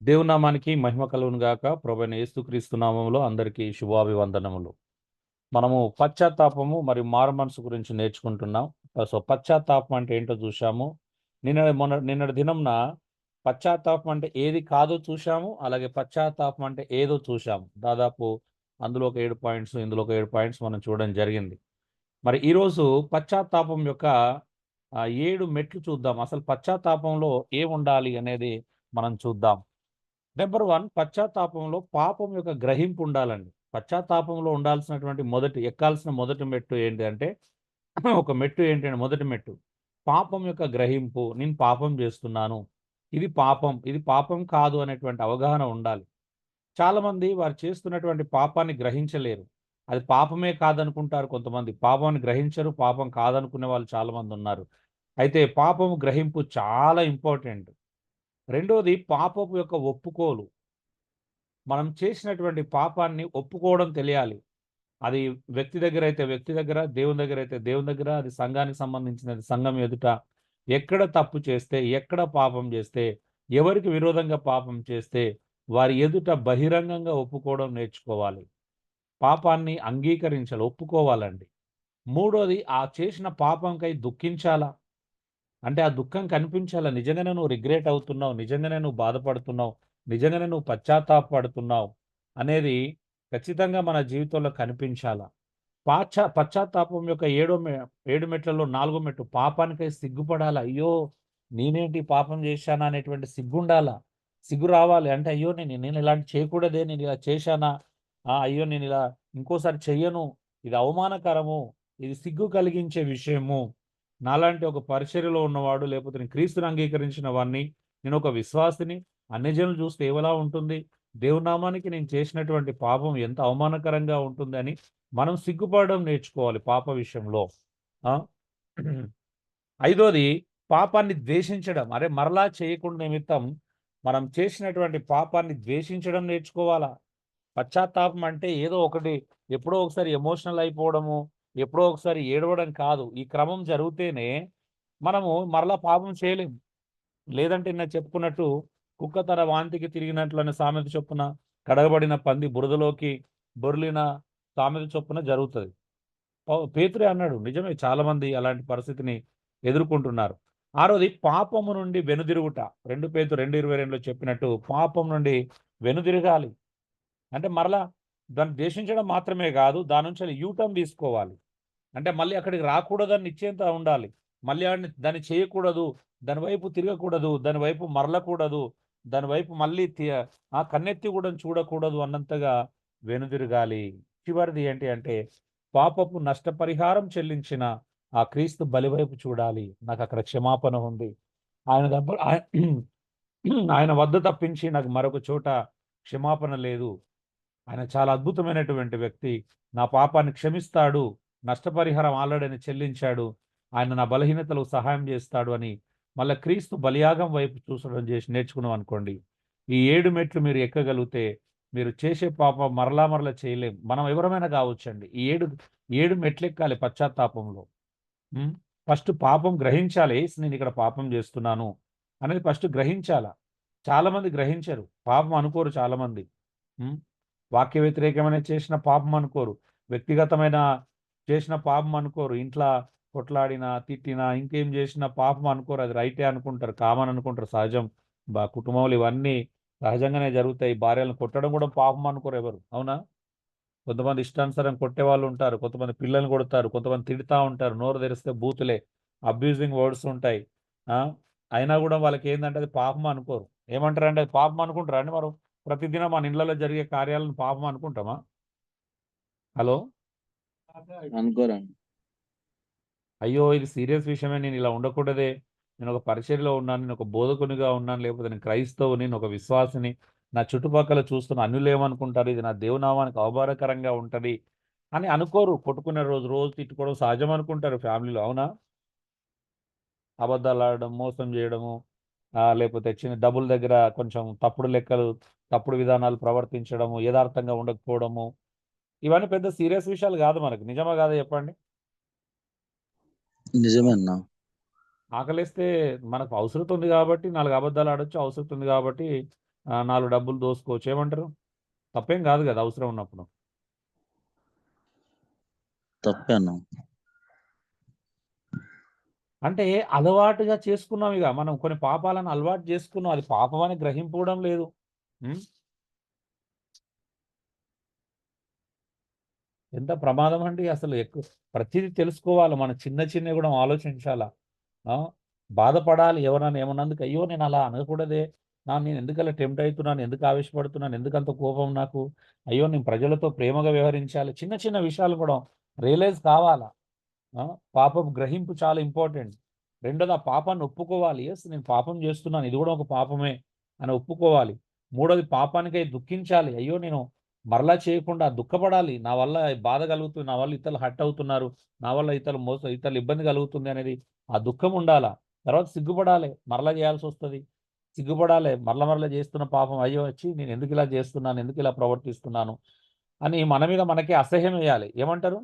దేవుని నామానికి మహిమ కలుగును గాక. ప్రభువైన యేసుక్రీస్తు నామములో అందరికీ శుభాభివందనములు. మనము పశ్చాత్తాపము మరియు మారుమనసు గురించి నేర్చుకుంటున్నాం. పశ్చాత్తాపం అంటే ఏంటో చూశాము. నిన్నటి దినంన పశ్చాత్తాపం అంటే ఏది కాదో చూశాము. అలాగే పశ్చాత్తాపం అంటే ఏదో చూశాము. దాదాపు అందులో ఒక 7 పాయింట్స్, ఇందులో ఒక 7 పాయింట్స్ మనం చూడడం జరిగింది. మరి ఈరోజు పశ్చాత్తాపం యొక్క 7 మెట్లు చూద్దాం. అసలు పశ్చాత్తాపంలో ఏముండాలి అనేది మనం చూద్దాం. నెంబర్ 1, పశ్చాత్తాపంలో పాపం యొక్క గ్రహింపు ఉండాలండి. పశ్చాత్తాపంలో ఉండాల్సినటువంటి ఎక్కాల్సిన మొదటి మెట్టు ఏంటి అంటే ఒక మెట్టు ఏంటంటే మొదటి మెట్టు పాపం యొక్క గ్రహింపు. నేను పాపం చేస్తున్నాను. ఇది పాపం కాదు అనేటువంటి అవగాహన ఉండాలి. చాలామంది వారు చేస్తున్నటువంటి పాపాన్ని గ్రహించలేరు. అది పాపమే కాదనుకుంటారు కొంతమంది. పాపాన్ని గ్రహించరు. పాపం కాదనుకునే వాళ్ళు చాలామంది ఉన్నారు. అయితే పాపము గ్రహింపు చాలా ఇంపార్టెంట్. రెండోది పాపపు యొక్క ఒప్పుకోలు. మనం చేసినటువంటి పాపాన్ని ఒప్పుకోవడం తెలియాలి. అది వ్యక్తి దగ్గరైతే వ్యక్తి దగ్గర, దేవుని దగ్గరైతే దేవుని దగ్గర, అది సంఘానికి సంబంధించినది సంఘం ఎదుట. ఎక్కడ తప్పు చేస్తే, ఎక్కడ పాపం చేస్తే, ఎవరికి విరోధంగా పాపం చేస్తే, వారి ఎదుట బహిరంగంగా ఒప్పుకోవడం నేర్చుకోవాలి. పాపాన్ని అంగీకరించాలి, ఒప్పుకోవాలండి. మూడోది ఆ చేసిన పాపంకై దుఃఖించాలా. అంటే ఆ దుఃఖం కనిపించాలా. నిజంగానే నువ్వు రిగ్రెట్ అవుతున్నావు. నిజంగానే నువ్వు బాధపడుతున్నావు. నిజంగానే నువ్వు పశ్చాత్తాపపడుతున్నావు అనేది ఖచ్చితంగా మన జీవితంలో కనిపించాలా. పశ్చాత్తాపం యొక్క 7 మెట్లలో 4 మెట్టు పాపానికై సిగ్గుపడాలా. అయ్యో! నేనేంటి పాపం చేశానా అనేటువంటి సిగ్గుండాలా. సిగ్గు రావాలి. అంటే అయ్యో! నేను ఇలాంటి చేయకూడదే. నేను ఇలా చేశానా? అయ్యో! నేను ఇలా ఇంకోసారి చెయ్యను. ఇది అవమానకరము. ఇది సిగ్గు కలిగించే విషయము. నాలాంటి ఒక పరిచర్యలో ఉన్నవాడు, లేకపోతే నేను క్రీస్తుని అంగీకరించిన వాడిని, నేను ఒక విశ్వాసిని, అన్యజనులు చూస్తే ఏవలా ఉంటుంది? దేవుని నామానికి నేను చేసినటువంటి పాపం ఎంత అవమానకరంగా ఉంటుందని మనం సిగ్గుపడడం నేర్చుకోవాలి పాప విషయంలో. ఆ! ఐదోది పాపాన్ని ద్వేషించడం. అరే! మరలా చేయకుండా నిమిత్తం మనం చేసినటువంటి పాపాన్ని ద్వేషించడం నేర్చుకోవాలా. పశ్చాత్తాపం అంటే ఏదో ఒకటి ఎప్పుడో ఒకసారి ఎమోషనల్ అయిపోవడము, ఎప్పుడో ఒకసారి ఏడవడం కాదు. ఈ క్రమం జరిగితేనే మనము మరలా పాపం చేయలేము. లేదంటే నేను చెప్పుకున్నట్టు కుక్క తన వాంతికి తిరిగినట్లు అనే సామెత చొప్పున కడగబడిన పంది బురదలోకి బొర్లిన సామెత చొప్పున జరుగుతది. పేతురే అన్నాడు. నిజమే, చాలామంది అలాంటి పరిస్థితిని ఎదుర్కొంటున్నారు. ఆరోది పాపము నుండి వెనుదిరుగుట. 2 పేతురు 2:22లో చెప్పినట్టు పాపం నుండి వెనుదిరగాలి. అంటే మరలా దాన్ని ద్వేషించడం మాత్రమే గాదు, దాని నుంచి యూటర్న్ తీసుకోవాలి. అంటే మళ్ళీ అక్కడికి రాకూడదని నిశ్చయంత ఉండాలి. మళ్ళీ దాన్ని చేయకూడదు, దాని వైపు తిరగకూడదు, దాని వైపు మరలకూడదు, దాని వైపు మళ్ళీ కన్నెత్తి కూడా చూడకూడదు అన్నంతగా వెనుదిరగాలి. చివరిది ఏంటి అంటే పాపపు నష్టపరిహారం చెల్లించిన ఆ క్రీస్తు బలి వైపు చూడాలి. నాకక్కడ క్షమాపణ ఉంది. ఆయన దెబ్బ ఆయ ఆయన వద్ద తప్పించి నాకు మరొక చోట క్షమాపణ లేదు. ఆయన చాలా అద్భుతమైనటువంటి వ్యక్తి. నా పాపాన్ని క్షమిస్తాడు. నష్టపరిహారం ఆల్రెడీ ఆయన చెల్లించాడు. ఆయన నా బలహీనతలకు సహాయం చేస్తాడు అని మళ్ళా క్రీస్తు బలియాగం వైపు నేర్చుకున్నాం అనుకోండి. ఈ 7 మెట్లు మీరు ఎక్కగలిగితే మీరు చేసే పాపం మరలా మరలా చేయలేం. మనం ఎవరమైనా కావచ్చండి. ఈ 7 మెట్లెక్కాలి పశ్చాత్తాపంలో. హ్మ్. ఫస్ట్ పాపం గ్రహించాలి. నేనిక్కడ పాపం చేస్తున్నాను అనేది ఫస్ట్ గ్రహించాల. చాలామంది గ్రహించరు. పాపం అనుకోరు చాలామంది. హ్మ్. వాక్య వ్యతిరేకమైన చేసిన పాపం అనుకోరు. వ్యక్తిగతమైన చేసిన పాపం అనుకోరు. ఇంట్ల కొట్లాడినా, తిట్టినా, ఇంకేం చేసినా పాపం అనుకోరు. అది రైటే అనుకుంటారు. కామన్ అనుకుంటారు. సహజం. కుటుంబంలో ఇవన్నీ సహజంగానే జరుగుతాయి. భార్యలను కొట్టడం కూడా పాపం అనుకోరు ఎవరు. అవునా? కొంతమంది ఇష్టానుసారం కొట్టేవాళ్ళుంటారు. కొంతమంది పిల్లల్ని కొడతారు. కొంతమంది తిడతా ఉంటారు. నోరు తెరిస్తే బూతులే. అబ్యూజింగ్ వర్డ్స్ ఉంటాయి. ఆ! అయినా గూడా వాళ్ళకేందంటే అది పాపం అనుకోరు. ఏమంటారంటే అది పాపం అనుకుంటారా అండి మనం? ప్రతిదినం మన ఇళ్లలో జరిగే కార్యాలను పాపం అనుకుంటామా? హలో! అనుకోరండి. అయ్యో! ఇది సీరియస్ విషయమే. నేనిలా ఉండకూడదే. నేనొక పరిచర్యలో ఉన్నాను. నేనొక బోధకునిగా ఉన్నాను. లేకపోతే నేను క్రైస్తవుని, నేనొక విశ్వాసిని. నా చుట్టుపక్కల చూస్తున్న అన్యులేమనుకుంటారు? ఇది నా దేవునామానికి అవమానకరంగా ఉంటది అని అనుకోరు. కొట్టుకునే రోజు, రోజు తిట్టుకోవడం సహజం అనుకుంటారు ఫ్యామిలీలో. అవునా? అబద్దాలాడడం, మోసం జేయడము, లేకపోతే డబ్బుల దగ్గర కొంచెం తప్పుడు లెక్కలు, తప్పుడు విధానాలు ప్రవర్తించడము, యథార్థంగా ఉండకపోవడము. ఇవన్నీ పెద్ద సీరియస్ విషయాలు గాదు మనకు. నిజమా కాదా చెప్పండి? నిజమే అన్న. ఆకలేస్తే మనకు అవసరత ఉంది గాబట్టి 4 అబద్దాలు ఆడొచ్చు. అవసరత ఉంది గాబట్టి 4 డబ్బులు దోసుకోవచ్చు. ఏమంటారు? తప్పేం కాదు కదా అవసరం ఉన్నప్పుడు. తప్పే అన్న. అంటే అలవాటుగా చేసుకున్నాం ఇక మనం కొన్ని పాపాలను అలవాటు చేసుకున్నాం. అది పాపం అని గ్రహింపుకోవడం లేదు. ఉం? ఎంత ప్రమాదం అండి అసలు. ఎక్కువ ప్రతిదీ తెలుసుకోవాలి. మనం చిన్న చిన్నవి కూడా ఆలోచించాలా. ఆ? బాధపడాలి ఎవరన్నా ఏమన్నందుకు. అయ్యో నేను అలా అనకూడదే, నేను ఎందుకు అలా టెంప్ట్ అవుతున్నాను, ఎందుకు ఆవేశపడుతున్నాను, ఎందుకు అంత కోపం నాకు, అయ్యో నేను ప్రజలతో ప్రేమగా వ్యవహరించాలి. చిన్న చిన్న విషయాలు కూడా రియలైజ్ కావాలా. ఆ? పాపపు గ్రహింపు చాలా ఇంపార్టెంట్. రెండోది ఆ పాపాన్ని ఒప్పుకోవాలి. ఎస్ నేను పాపం చేస్తున్నాను, ఇది కూడా ఒక పాపమే అని ఒప్పుకోవాలి. మూడోది పాపానికై దుఃఖించాలి. అయ్యో నేను మరలా చేయకుండా దుఃఖపడాలి. నా వల్ల బాధ కలుగుతుంది, నా వల్ల ఇతరులు హర్ట్ అవుతున్నారు, నా వల్ల ఇతరులు ఇబ్బంది కలుగుతుంది అనేది ఆ దుఃఖం ఉండాలా. తర్వాత సిగ్గుపడాలి, మరలా చేయాల్సి వస్తుంది. సిగ్గుపడాలి, మరల చేస్తున్న పాపం అయ్యో వచ్చి నేను ఎందుకు ఇలా చేస్తున్నాను, ఎందుకు ఇలా ప్రవర్తిస్తున్నాను అని మన మీద మనకి అసహ్యం వేయాలి. ఏమంటారు?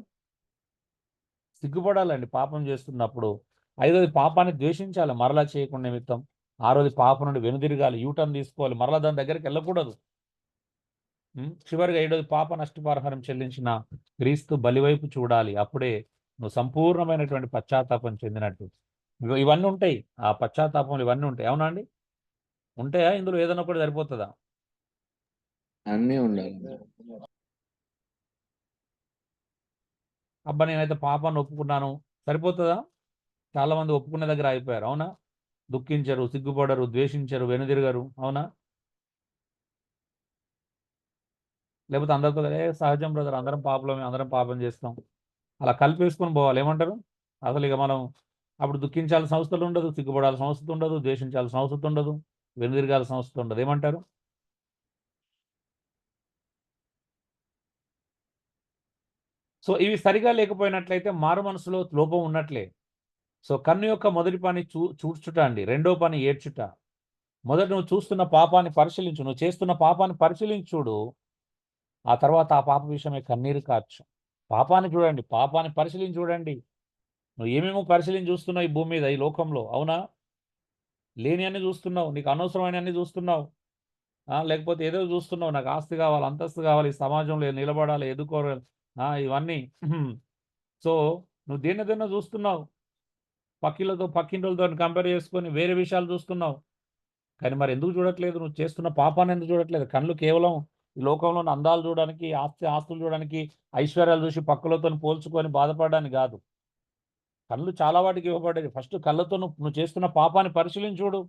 సిగ్గుపడాలండి పాపం చేస్తున్నప్పుడు. ఐదోది పాపాన్ని ద్వేషించాలి మరలా చేయకుండా నిమిత్తం. ఆరోది పాపం నుండి వెనుదిరగాలి, యూటర్న్ తీసుకోవాలి, మరలా దాని దగ్గరికి వెళ్ళకూడదు. చివరిగా ఏడోది పాప నష్టపరిహారం చెల్లించిన క్రీస్తు బలివైపు చూడాలి. అప్పుడే నువ్వు సంపూర్ణమైనటువంటి పశ్చాత్తాపం చెందినట్టు. ఇవన్నీ ఉంటాయి, ఆ పశ్చాత్తాపంలో ఇవన్నీ ఉంటాయి. అవునా అండి? ఉంటాయా? ఇందులో ఏదైనా ఒకటి సరిపోతుందా? అన్నీ ఉండాలి. అబ్బా నేనైతే పాపాన్ని ఒప్పుకున్నాను సరిపోతుందా? చాలా మంది ఒప్పుకునే దగ్గర అయిపోయారు. అవునా? దుఃఖించరు, సిగ్గుపడరు, ద్వేషించరు, వెనుదిరగరు. అవునా? లేకపోతే అందరితో సహజం బ్రదర్, అందరం పాపలమే, అందరం పాపం చేస్తాం, అలా కలిపేసుకొని పోవాలి. ఏమంటారు? అసలు ఇక మనం అప్పుడు దుఃఖించాల్సిన అవసరం ఉండదు, సిగ్గుపడాల్సిన అవసరం ఉండదు, ద్వేషించాల్సిన అవసరం ఉండదు, వెనుదిరగాల్సిన అవసరం ఉండదు. ఏమంటారు? సో ఇవి సరిగా లేకపోయినట్లయితే మారు మనసులో లోపం ఉన్నట్లే. సో కన్ను యొక్క మొదటి పని చూడ్చుట అండి, రెండో పని ఏడ్చుట. మొదట నువ్వు చూస్తున్న పాపాన్ని పరిశీలించు, నువ్వు చేస్తున్న పాపాన్ని పరిశీలించి చూడు. ఆ తర్వాత ఆ పాప విషయమే కన్నీరు కార్చు. పాపాన్ని చూడండి, పాపాన్ని పరిశీలించి చూడండి. నువ్వు ఏమేమో పరిశీలించి చూస్తున్నావు ఈ భూమి మీద, ఈ లోకంలో. అవునా? లేని అన్ని చూస్తున్నావు, నీకు అనవసరమైన అన్ని చూస్తున్నావు. లేకపోతే ఏదో చూస్తున్నావు, నాకు ఆస్తి కావాలి, అంతస్తు కావాలి, ఈ సమాజంలో నిలబడాలి, ఎదుర్కోవాలి, ఇవన్నీ. సో నువ్వు దేన్నో చూస్తున్నావు, పక్కింటోళ్ళతో కంపేర్ చేసుకొని వేరే విషయాలు చూస్తున్నావు. కానీ మరి ఎందుకు చూడట్లేదు? నువ్వు చేస్తున్న పాపాన్ని ఎందుకు చూడట్లేదు? కళ్ళు కేవలం ఈ లోకంలో ఉన్న అందాలు చూడడానికి, ఆస్తులు చూడడానికి, ఐశ్వర్యాలు చూసి పక్కలతో పోల్చుకొని బాధపడడానికి కాదు. కళ్ళు చాలా వాటికి ఇవ్వబడేది. ఫస్ట్ కళ్ళతో నువ్వు చేస్తున్న పాపాన్ని పరిశీలించి చూడు,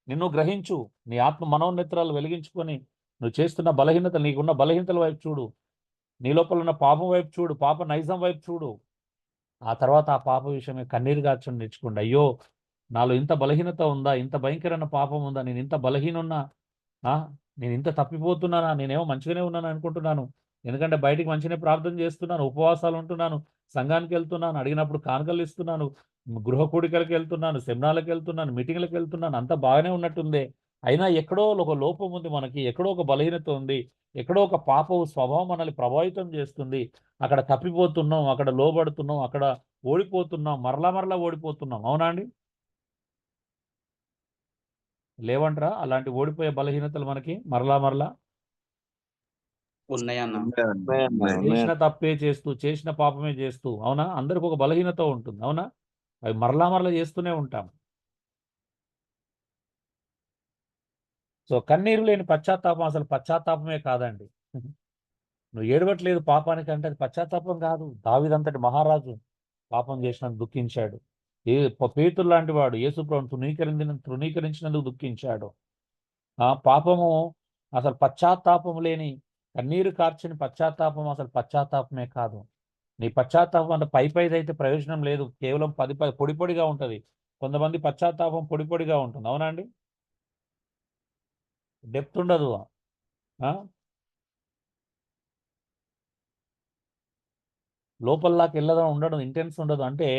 నిన్ను గ్రహించు, నీ ఆత్మ మనోనేత్రాలు వెలిగించుకొని నువ్వు చేస్తున్న బలహీనత, నీకున్న బలహీనతల వైపు చూడు, నీ లోపల ఉన్న పాపం వైపు చూడు, పాప నైజం వైపు చూడు. ఆ తర్వాత ఆ పాప విషయమే కన్నీరు గార్చడం నేర్చుకోండి. అయ్యో నాలో ఇంత బలహీనత ఉందా, ఇంత భయంకరమైన పాపం ఉందా, నేను ఇంత బలహీనున్నా, నేను ఇంత తప్పిపోతున్నానా, నేనేమో మంచిగానే ఉన్నాను అనుకుంటున్నాను, ఎందుకంటే బయటికి మంచిగానే ప్రార్థన చేస్తున్నాను, ఉపవాసాలు ఉంటున్నాను, సంఘానికి వెళ్తున్నాను, అడిగినప్పుడు కానుకలు ఇస్తున్నాను, గృహ కూడికలకు వెళ్తున్నాను, సెమినార్లకు వెళ్తున్నాను, మీటింగ్లకు వెళ్తున్నాను, అంతా బాగానే ఉన్నట్టుందే. అయినా ఎక్కడో ఒక లోపం ఉంది మనకి, ఎక్కడో ఒక బలహీనత ఉంది, ఎక్కడో ఒక పాప స్వభావం మనల్ని ప్రభావితం చేస్తుంది. అక్కడ తప్పిపోతున్నాం, అక్కడ లోబడుతున్నాం, అక్కడ ఓడిపోతున్నాం, మరలా ఓడిపోతున్నాం. అవునా అండి? లేవంట్రా అలాంటి ఓడిపోయే బలహీనతలు మనకి మరలా ఉన్నాయన్న. చేసిన తప్పే చేస్తూ, చేసిన పాపమే చేస్తూ. అవునా? అందరికి ఒక బలహీనత ఉంటుంది. అవునా? అవి మరలా చేస్తూనే ఉంటాం. సో కన్నీరు లేని పశ్చాత్తాపం అసలు పశ్చాత్తాపమే కాదండి. నువ్వు ఏడవట్లేదు పాపానికి అంటే అది పశ్చాత్తాపం కాదు. దావీదంతటి మహారాజు పాపం చేసినందుకు దుఃఖించాడు. పేతురు లాంటి వాడు యేసుప్రభువును తృణీకరించినందుకు దుఃఖించాడు. పాపము అసలు పశ్చాత్తాపం లేని, కన్నీరు కార్చని పశ్చాత్తాపం అసలు పశ్చాత్తాపమే కాదు. నీ పశ్చాత్తాపం అంటే పైదైతే ప్రయోజనం లేదు, కేవలం పొడి పొడిగా ఉంటుంది. కొంతమంది పశ్చాత్తాపం పొడి పొడిగా ఉంటుంది. అవునా అండి? డెప్త్ ఉండదు. లోపల్లాకి వెళ్ళడం ఉండడం, ఇంటెన్స్ ఉండదు. అంటే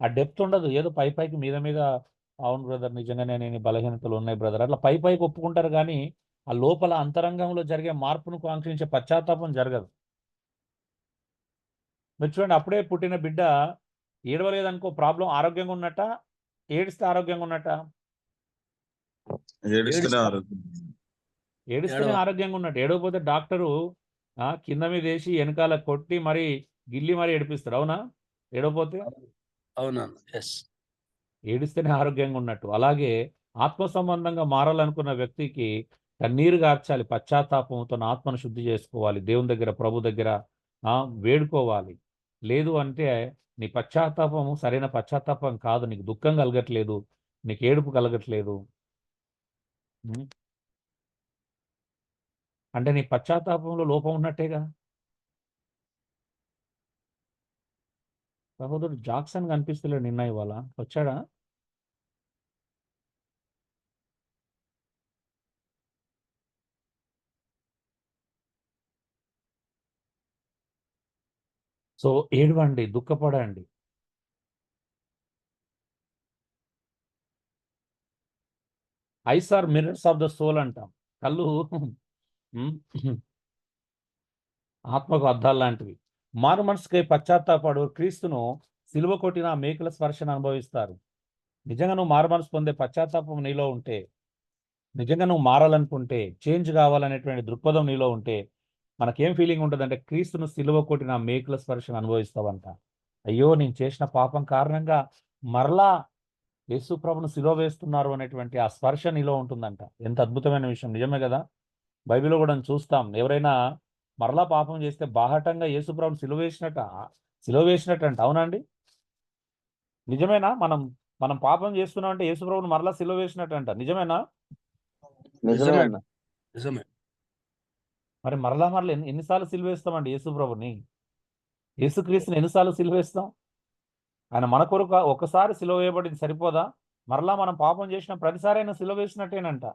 ఆ డెప్త్ ఉండదు, ఏదో పైకి మీద అవును బ్రదర్ నిజంగానే నేను బలహీనతలు ఉన్నాయి బ్రదర్ అట్లా పైకి ఒప్పుకుంటారు. కానీ ఆ లోపల అంతరంగంలో జరిగే మార్పును కాంక్షించే పశ్చాత్తాపం జరగదు. మీరు చూడండి, అప్పుడే పుట్టిన బిడ్డ ఏడవలేదనుకో ప్రాబ్లం, ఆరోగ్యంగా ఉన్నట్ట, ఏడిస్తే ఆరోగ్యంగా ఉన్నట్ట? ఏడిస్తేనే ఏడవ ఆరోగ్యంగా ఉన్నట్టు. ఏడవకపోతే డాక్టరు కింద మీద వేసి వెనకాల కొట్టి మరి గిల్లి మరి ఏడిపిస్తాడు. అవునా? ఏడవకపోతే అవునన్న. ఎస్. ఏడిస్తేనే ఆరోగ్యంగా ఉన్నట్టు. అలాగే ఆత్మ సంబంధంగా మారాలనుకున్న వ్యక్తికి కన్నీరు గార్చాలి. పశ్చాత్తాపంతో ఆత్మను శుద్ధి చేసుకోవాలి. దేవుని దగ్గర, ప్రభు దగ్గర వేడుకోవాలి. లేదు అంటే నీ పశ్చాత్తాపము సరైన పశ్చాత్తాపం కాదు. నీకు దుఃఖం కలగట్లేదు, నీకు ఏడుపు కలగట్లేదు. ఉం? అంటే నీ పశ్చాత్తాపంలో లోపం ఉన్నట్టేగా. సహోదరుడు జాక్సన్ కనిపిస్తలేడు నిన్న ఇవాళ. వచ్చాడా? సో ఏడవండి, దుఃఖపడండి. Eyes are mirrors of the soul అంటాం. కళ్ళు ఉం? ఆత్మకు అద్దాలు లాంటివి. మారు మనసుకై పశ్చాత్తాపడు క్రీస్తును సిలువ కొట్టిన ఆ మేకుల స్పర్శను అనుభవిస్తారు. నిజంగా నువ్వు మారు మనసు పొందే పశ్చాత్తాపం నీలో ఉంటే, నిజంగా నువ్వు మారాలనుకుంటే, చేంజ్ కావాలనేటువంటి దృక్పథం నీలో ఉంటే, మనకేం ఫీలింగ్ ఉంటుందంటే క్రీస్తును సిలువ కొట్టిన ఆ మేకుల స్పర్శను అనుభవిస్తావంట. అయ్యో నేను చేసిన పాపం కారణంగా మరలా యేసు ప్రభును సిలువ వేస్తున్నారు అనేటువంటి ఆ స్పర్శ నీలో ఉంటుందంట. ఎంత అద్భుతమైన విషయం, నిజమే కదా. బైబిల్లో కూడా చూస్తాం, ఎవరైనా మరలా పాపం చేస్తే బాహటంగా యేసు ప్రభుని సిలువ వేసినట్టు అంట. అవునండి? నిజమేనా? మనం మనం పాపం చేస్తున్నాం అంటే యేసు ప్రభుని మరలా సిలువ వేసినట్టు అంట. నిజమేనా? నిజమే అన్న. నిజమే. మరి మరలా ఎన్నిసార్లు సిలువ వేస్తామండి యేసు ప్రభుని? యేసుక్రీస్తుని ఎన్నిసార్లు సిలువ వేస్తాం? ఆయన మన కొరకు ఒకసారి సిలువ వేయబడింది సరిపోదా? మరలా మనం పాపం చేసిన ప్రతిసారి ఆయన సిలువ వేసినట్టేనంట.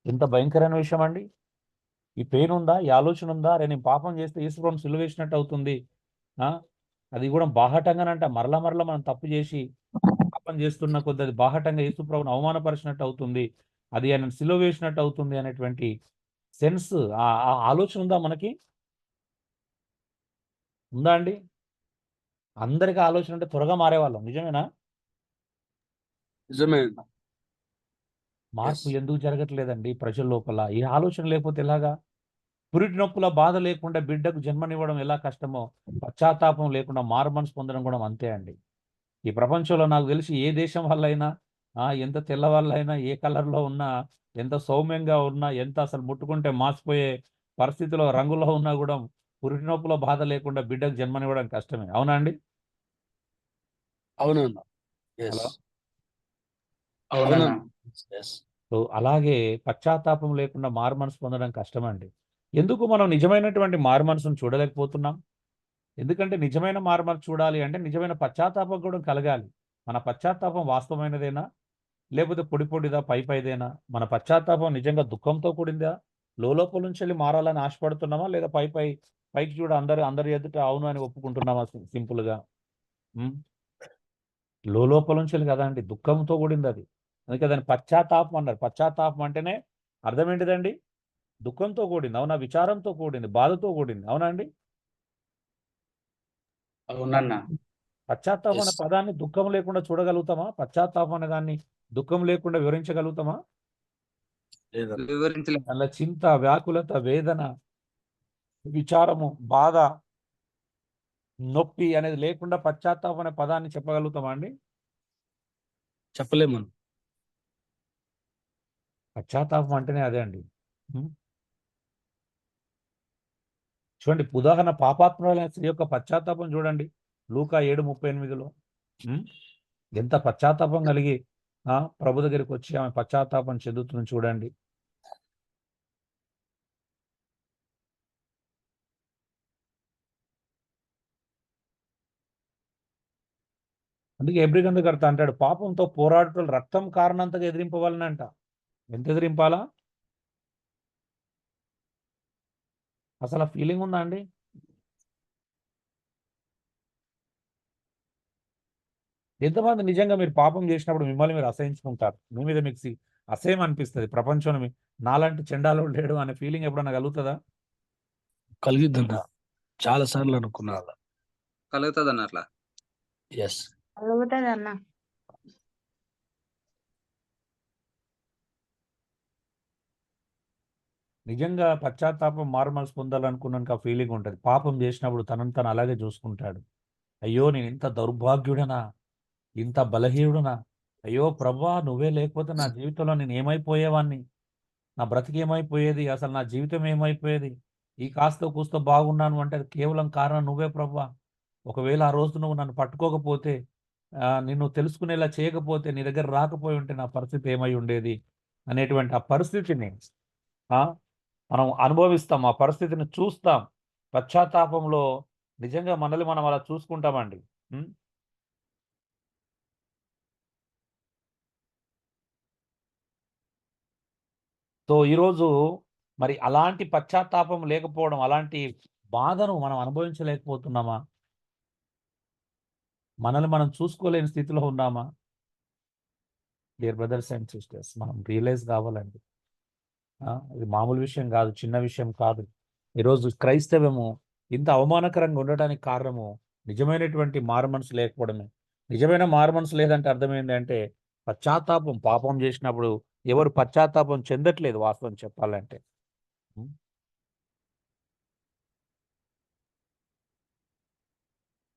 ఎంత భయంకరమైన విషయం అండి. ఈ పెయిన్ ఉందా, ఈ ఆలోచన ఉందా, అరే నేను పాపం చేస్తే యేసు ప్రభుని సిలువ వేసినట్టు అవుతుంది. అది కూడా బాహటంగానంట. మరలా మనం తప్పు చేసి పాపం చేస్తున్న కొద్ది అది బాహటంగా యేసు ప్రభుని అవమానపరిచినట్టు అవుతుంది, అది ఆయన సిలువ వేసినట్టు అవుతుంది అనేటువంటి సెన్స్, ఆ ఆలోచన ఉందా మనకి? ఉందా అండి? అందరికీ ఆలోచన అంటే త్వరగా మారేవాళ్ళం. నిజమేనా? నిజమే. మార్పు ఎందుకు జరగట్లేదండి ప్రజల లోపల? ఈ ఆలోచన లేకపోతే ఎలాగా? పురిటి నొప్పుల బాధ లేకుండా బిడ్డకు జన్మనివ్వడం ఎలా కష్టమో, పశ్చాత్తాపం లేకుండా మారు మనసు పొందడం కూడా అంతే అండి. ఈ ప్రపంచంలో నాకు తెలిసి ఏ దేశం వాళ్ళైనా, ఎంత తెల్లవాళ్ళైనా, ఏ కలర్లో ఉన్నా, ఎంత సౌమ్యంగా ఉన్నా, ఎంత అసలు ముట్టుకుంటే మాసిపోయే పరిస్థితిలో రంగులో ఉన్నా కూడా పురిటి నొప్పుల బాధ లేకుండా బిడ్డకు జన్మనివ్వడం కష్టమే. అవునా అండి? అవునన్నా. హలో. అవునన్నా. సో అలాగే పశ్చాత్తాపం లేకుండా మారు మనసు పొందడం కష్టమండి. ఎందుకు మనం నిజమైనటువంటి మారు మనసును చూడలేకపోతున్నాం? ఎందుకంటే నిజమైన మారు మనసు చూడాలి అంటే నిజమైన పశ్చాత్తాపం కూడా కలగాలి. మన పశ్చాత్తాపం వాస్తవమైనదేనా, లేకపోతే పొడిదేనా, పైదేనా? మన పశ్చాత్తాపం నిజంగా దుఃఖంతో కూడిందా, లోపల నుంచి వెళ్ళి మారాలని ఆశపడుతున్నామా, లేదా పైకి చూడ అందరి ఎదుట అవును అని ఒప్పుకుంటున్నామా సింపుల్గా? లోపల నుంచి వెళ్ళి కదా అండి, దుఃఖంతో కూడింది అది. అందుకే దాన్ని పశ్చాత్తాపం అన్నారు. పశ్చాత్తాపం అంటేనే అర్థం ఏంటిదండి? దుఃఖంతో కూడింది. అవునా? విచారంతో కూడింది, బాధతో కూడింది. అవునా అండి? అవునన్నా. పశ్చాత్తాపం అనే పదాన్ని దుఃఖం లేకుండా చూడగలుగుతామా? పశ్చాత్తాపం అనే దాన్ని దుఃఖం లేకుండా వివరించగలుగుతామా? వివరించలేదు. అలా చింత, వ్యాకులత, వేదన, విచారము, బాధ, నొప్పి అనేది లేకుండా పశ్చాత్తాపం అనే పదాన్ని చెప్పగలుగుతామా అండి? చెప్పలేము. పశ్చాత్తాపం అంటేనే అదే అండి. చూడండి, ఉదాహరణ పాపాత్మురాలైన స్త్రీ యొక్క పశ్చాత్తాపం చూడండి, లూకా 7:38లో. ఎంత పశ్చాత్తాపం కలిగి ప్రభు దగ్గరికి వచ్చి ఆమె పశ్చాత్తాపం చెందుతుంది చూడండి. అందుకే ఎబ్రి గంధకర్త అంటాడు, పాపంతో పోరాడుటలు రక్తం కారణంతగా ఎదిరింపవాలనంట. ఎంత ఎదిరింపాలా? అసలు ఆ ఫీలింగ్ ఉందా అండి? ఎంతమంది నిజంగా మీరు పాపం చేసినప్పుడు మిమ్మల్ని మీరు అసహించుకుంటారు? మీ మీద మీకు అసహ్యం అనిపిస్తుంది, ప్రపంచంలో నాలాంటి చెండాలో లేడు అనే ఫీలింగ్ ఎప్పుడన్నా కలుగుతుందా? కలిగిద్దన్నా. చాలా సార్లు అనుకున్నా. కలుగుతుంది అన్న అట్లా. ఎస్. కలుగుతుంది అన్న. నిజంగా పశ్చాత్తాపం మారుమనసు పొందాలనుకున్నాక ఆ ఫీలింగ్ ఉంటుంది. పాపం చేసినప్పుడు తనను తను అలాగే చూసుకుంటాడు. అయ్యో నేను ఇంత దౌర్భాగ్యుడనా, ఇంత బలహీనుడనా, అయ్యో ప్రభా నువ్వే లేకపోతే నా జీవితంలో నేను ఏమైపోయేవాడిని, నా బ్రతికేమైపోయేది, అసలు నా జీవితం ఏమైపోయేది, ఈ కాస్తో కూస్తో బాగున్నాను అంటే అది కేవలం కారణం నువ్వే ప్రభా. ఒకవేళ ఆ రోజు నువ్వు నన్ను పట్టుకోకపోతే, నిన్ను తెలుసుకునేలా చేయకపోతే, నీ దగ్గర రాకపోయి ఉంటే నా పరిస్థితి ఏమై ఉండేది అనేటువంటి ఆ పరిస్థితిని ఆ, మనం అనుభవిస్తాం, ఆ పరిస్థితిని చూస్తాం. పశ్చాత్తాపంలో నిజంగా మనల్ని మనం అలా చూసుకుంటామండి. ఉం? సో ఈరోజు మరి అలాంటి పశ్చాత్తాపం లేకపోవడం, అలాంటి బాధను మనం అనుభవించలేకపోతున్నామా? మనల్ని మనం చూసుకోలేని స్థితిలో ఉన్నామా? డియర్ బ్రదర్స్ అండ్ సిస్టర్స్, మనం రియలైజ్ కావాలండి. ఇది మామూలు విషయం కాదు, చిన్న విషయం కాదు. ఈరోజు క్రైస్తవ్యము ఇంత అవమానకరంగా ఉండడానికి కారణము నిజమైనటువంటి మారుమనసు లేకపోవడమే. నిజమైన మారుమనసు లేదంటే అర్థమైంది అంటే పశ్చాత్తాపం, పాపం చేసినప్పుడు ఎవరు పశ్చాత్తాపం చెందట్లేదు వాస్తవం చెప్పాలంటే. ఉం?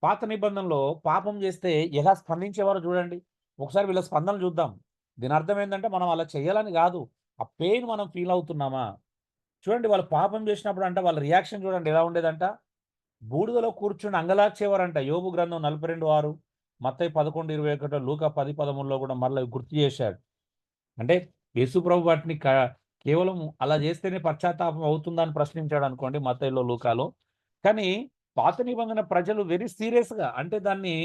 పాత నిబంధనలో పాపం చేస్తే ఎలా స్పందించేవారో చూడండి. ఒకసారి వీళ్ళ స్పందన చూద్దాం. దీని అర్థం ఏంటంటే మనం అలా చేయాలని కాదు, ఆ పెయిన్ మనం ఫీల్ అవుతున్నామా. చూడండి, వాళ్ళు పాపం చేసినప్పుడు అంట వాళ్ళ రియాక్షన్ చూడండి ఎలా ఉండేదంట. బూడిదలో కూర్చుని అంగలార్చేవారంట. యోబు గ్రంథం 42:6, మత్తయి 11:21, లూకా 10:13లో కూడా మరలా గుర్తు చేశాడు. అంటే యేసుప్రభు వాటిని కేవలం అలా చేస్తేనే పశ్చాత్తాపం అవుతుందా అని ప్రశ్నించాడు అనుకోండి మత్తయిలో, లూకాలో. కానీ పాత నిబంధన ప్రజలు వెరీ సీరియస్గా, అంటే దాన్ని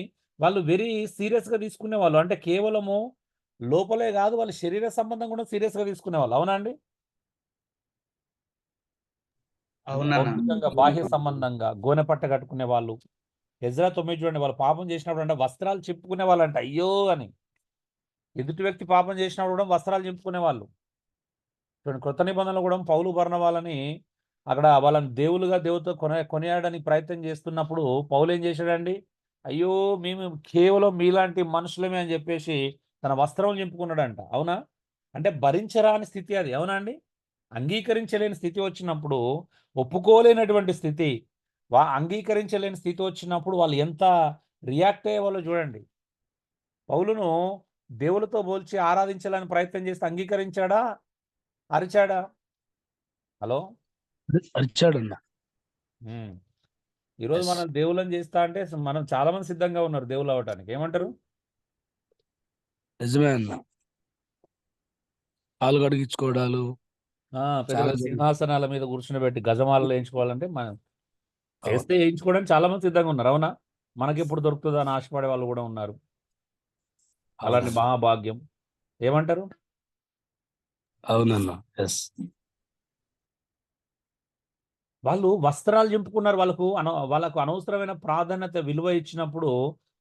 వాళ్ళు వెరీ సీరియస్గా తీసుకునేవాళ్ళు. అంటే కేవలము లోపలే కాదు, వాళ్ళ శరీర సంబంధం కూడా సీరియస్గా తీసుకునేవాళ్ళు. అవునా అండి? అంటే అవునన్నా. భౌతికంగా బాహ్య సంబంధంగా గోనె పట్ట కట్టుకునే వాళ్ళు. ఎజ్రా 9 చూడండి, వాళ్ళు పాపం చేసినప్పుడు అంటే వస్త్రాలు చింపుకునే వాళ్ళంట అయ్యో అని. ఎదుటి వ్యక్తి పాపం చేసినప్పుడు కూడా వస్త్రాలు చింపుకునే వాళ్ళు. చూడండి, కొత్త నిబంధనలు కూడా పౌలు బర్నబాలని అక్కడ వాళ్ళని దేవులుగా దేవుతో కొనియాడడానికి ప్రయత్నం చేస్తున్నప్పుడు పౌలు ఏం చేశాడండి, అయ్యో మేము కేవలం మీలాంటి మనుషులమే అని చెప్పేసి తన వస్త్రం చింపుకున్నాడంట. అవునా? అంటే భరించరాని స్థితి అది. అవునా అండి? అంగీకరించలేని స్థితి వచ్చినప్పుడు, ఒప్పుకోలేనటువంటి స్థితి, అంగీకరించలేని స్థితి వచ్చినప్పుడు వాళ్ళు ఎంత రియాక్ట్ అయ్యేవాళ్ళో చూడండి. పౌలును దేవులతో పోల్చి ఆరాధించాలని ప్రయత్నం చేస్తే అంగీకరించాడా, అరిచాడా? హలో. అరిచాడన్న. ఉమ్. ఈరోజు ఎస్. మనం దేవుళ్ళని చేస్తా అంటే మనం చాలా మంది సిద్ధంగా ఉన్నారు దేవుళ్ళు అవ్వటానికి. ఏమంటారు? నిజమే అన్న. పాలు కడిగించుకోవడాలు పెద్ద చాలా పెద్ద సింహాసనాల మీద కూర్చుని గజమాలలో వేయించుకోవాలంటే మనం చేస్తే వేయించుకోవడానికి చాలా మంది సిద్ధంగా ఉన్నారు. అవునా? మనకి ఎప్పుడు దొరుకుతుందో అని ఆశపడే వాళ్ళు కూడా ఉన్నారు. అలాంటి అవునన్న. మహాభాగ్యం. ఏమంటారు? అవునన్న. ఎస్. వాళ్ళు వస్త్రాలు చింపుకున్నారు. వాళ్ళకు అనవసరమైన ప్రాధాన్యత, విలువ ఇచ్చినప్పుడు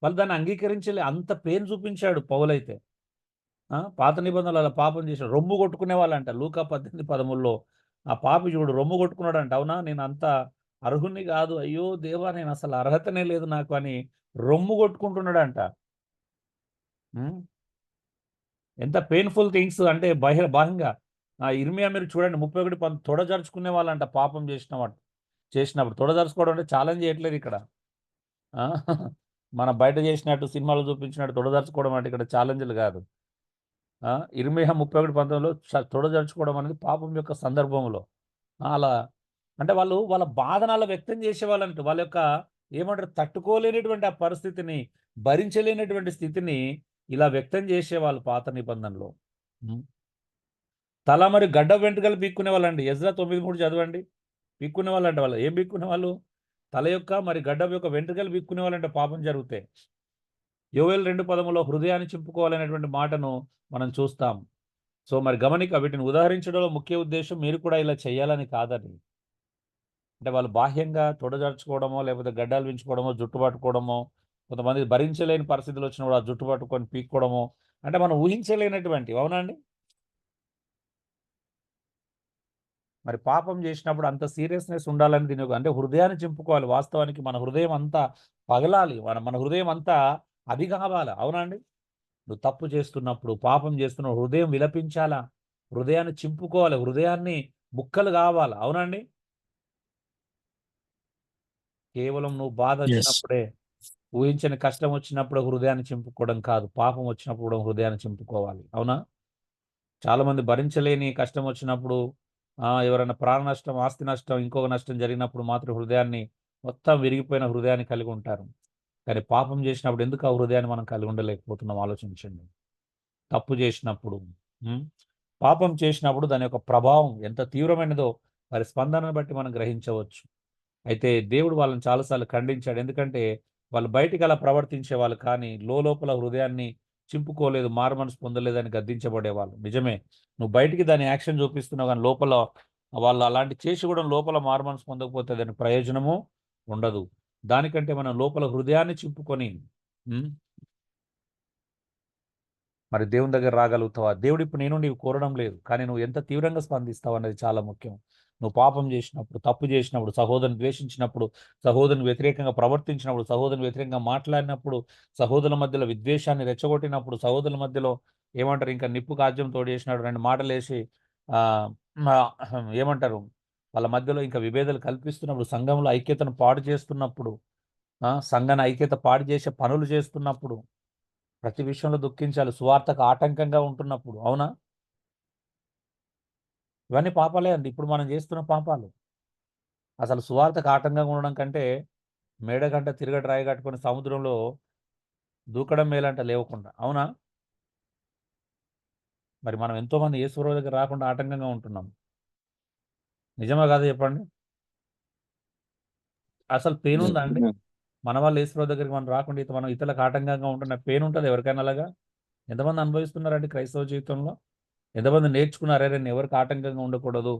వాళ్ళు దాన్ని అంగీకరించలే. అంత పెయిన్ చూపించాడు పౌలైతే. పాత నిబంధనలు అలా పాపం చేశాడు. రొమ్ము కొట్టుకునే వాళ్ళంట. లూకా 18:13లో ఆ పాపి చూడు రొమ్ము కొట్టుకున్నాడంట. అవునా, నేను అంత అర్హుణ్ణి కాదు, అయ్యో దేవా నేను అసలు అర్హతనే లేదు నాకు అని రొమ్ము కొట్టుకుంటున్నాడంట. ఉమ్. ఎంత పెయిన్ఫుల్ థింగ్స్ అంటే బాహ్యంగా. ఇర్మియా మీరు చూడండి 31:10 తొడజరుచుకునే వాళ్ళంట పాపం చేసినప్పుడు. తొడజరుచుకోవడం అంటే ఛాలెంజ్ చేయట్లేదు ఇక్కడ. ఆ, మన బయట చేసినట్టు సినిమాలు చూపించినట్టు తొడజరుచుకోవడం అంటే ఇక్కడ ఛాలెంజ్లు కాదు. ఇర్మియా 31:19లో తొడజరుచుకోవడం అనేది పాపం యొక్క సందర్భంలో. అలా అంటే వాళ్ళు వాళ్ళ బాధను అలా వ్యక్తం చేసేవాళ్ళంట. వాళ్ళ యొక్క ఏమంటారు, తట్టుకోలేనటువంటి ఆ పరిస్థితిని, భరించలేనటువంటి స్థితిని ఇలా వ్యక్తం చేసేవాళ్ళు పాత నిబంధనలో. ఉం. తల మరి గడ్డ వెంట్రుకలు పీక్కునే వాళ్ళండి. ఎజ్రా 9:3 చదవండి. పీక్కునే వాళ్ళంట. వాళ్ళు ఏం పీక్కునే వాళ్ళు? తల యొక్క మరి గడ్డ యొక్క వెంట్రుకలు పీక్కునే వాళ్ళంటే పాపం జరిగితే. యోవేలు 2:10లో హృదయాన్ని చింపుకోవాలనేటువంటి మాటను మనం చూస్తాం. సో మరి వీటిని ఉదాహరించడంలో ముఖ్య ఉద్దేశం మీరు కూడా ఇలా చేయాలని కాదని. అంటే వాళ్ళు బాహ్యంగా తొడజరుచుకోవడమో, లేకపోతే గడ్డాలు పెంచుకోవడమో, జుట్టు పట్టుకోవడమో, కొంతమంది భరించలేని పరిస్థితులు వచ్చినప్పుడు ఆ జుట్టు పట్టుకొని పీక్కోవడమో, అంటే మనం ఊహించలేనటువంటివి. అవునా అండి? మరి పాపం చేసినప్పుడు అంత సీరియస్‌నెస్ ఉండాలని అంటే హృదయాన్ని చింపుకోవాలి. వాస్తవానికి మన హృదయం అంతా పగలాలి. మన హృదయం అంతా అది కావాలా. అవునా అండి? నువ్వు తప్పు చేస్తున్నప్పుడు, పాపం చేస్తున్నప్పుడు హృదయం విలపించాలా? హృదయాన్ని చింపుకోవాలి. హృదయాన్ని ముక్కలు కావాలి. అవునండి? కేవలం నువ్వు బాధ ఎస్ వచ్చినప్పుడే, ఊహించని కష్టం వచ్చినప్పుడు హృదయాన్ని చింపుకోవడం కాదు. పాపం వచ్చినప్పుడు కూడా హృదయాన్ని చింపుకోవాలి. అవునా? చాలామంది భరించలేని కష్టం వచ్చినప్పుడు ఎవరైనా ప్రాణ నష్టం, ఆస్తి నష్టం, ఇంకొక నష్టం జరిగినప్పుడు మాత్రం హృదయాన్ని మొత్తం విరిగిపోయిన హృదయాన్ని కలిగి ఉంటారు. కానీ పాపం చేసినప్పుడు ఎందుకు ఆ హృదయాన్ని మనం కలిగి ఉండలేకపోతున్నాం ఆలోచించండి. తప్పు చేసినప్పుడు, హ్మ్, పాపం చేసినప్పుడు దాని యొక్క ప్రభావం ఎంత తీవ్రమైనదో వారి స్పందనను బట్టి మనం గ్రహించవచ్చు. అయితే దేవుడు వాళ్ళని చాలాసార్లు ఖండించాడు. ఎందుకంటే వాళ్ళు బయటికి అలా ప్రవర్తించే వాళ్ళు కానీ లోపల హృదయాన్ని చింపుకోలేదు, మారుమనసు పొందలేదని గద్దించబడేవాళ్ళు. నిజమే. నువ్వు బయటికి దాని యాక్షన్ చూపిస్తున్నావు కానీ లోపల వాళ్ళు అలాంటి చేసి కూడా లోపల మారుమనసు పొందకపోతే దాని ప్రయోజనము ఉండదు. దానికంటే మనం లోపల హృదయాన్ని చింపుకొని, హ్మ్, మరి దేవుని దగ్గర రాగలుగుతావా? దేవుడు ఇప్పుడు నీ నుండి ఇవి కోరడం లేదు. కానీ నువ్వు ఎంత తీవ్రంగా స్పందిస్తావు అన్నది చాలా ముఖ్యం. నువ్వు పాపం చేసినప్పుడు, తప్పు చేసినప్పుడు, సహోదరుని ద్వేషించినప్పుడు, సహోదరుని వ్యతిరేకంగా ప్రవర్తించినప్పుడు, సహోదరుని వ్యతిరేకంగా మాట్లాడినప్పుడు, సహోదరుల మధ్యలో విద్వేషాన్ని రెచ్చగొట్టినప్పుడు, సహోదరుల మధ్యలో ఏమంటారు ఇంకా నిప్పు కాజ్యం తోడేసినాడు 2 మాటలేసి ఆహ్, ఏమంటారు వాళ్ళ మధ్యలో ఇంకా విభేదాలు కల్పిస్తున్నప్పుడు, సంఘంలో ఐక్యతను పాడు చేస్తున్నప్పుడు, సంఘాన్ని ఐక్యత పాడు చేసే పనులు చేస్తున్నప్పుడు ప్రతి విషయంలో దుఃఖించాలి. సువార్తకు ఆటంకంగా ఉంటున్నప్పుడు. అవునా? ఇవన్నీ పాపాలే అండి. ఇప్పుడు మనం చేస్తున్న పాపాలు. అసలు సువార్తకు ఆటంకంగా ఉండడం కంటే, మేడ కంటే తిరగటి రాయి కట్టుకొని సముద్రంలో దూకడం మేలంట లేవకుండా. అవునా? మరి మనం ఎంతోమంది యేసుప్రభు దగ్గర రాకుండా ఆటంకంగా ఉంటున్నాం. నిజమా కాదా చెప్పండి? అసలు పెయిన్ ఉందా అండి? మన వాళ్ళు యేసుప్రభు దగ్గరికి మనం రాకుండా మనం ఇతరులకు ఆటంకంగా ఉంటున్న పెయిన్ ఉంటదా ఎవరికైనా అలాగా? ఎంతమంది అనుభవిస్తున్నారండి క్రైస్తవ జీవితంలో? ఎంతమంది నేర్చుకున్నారు? అరే! నేను ఎవరికి ఆటంకంగా ఉండకూడదు.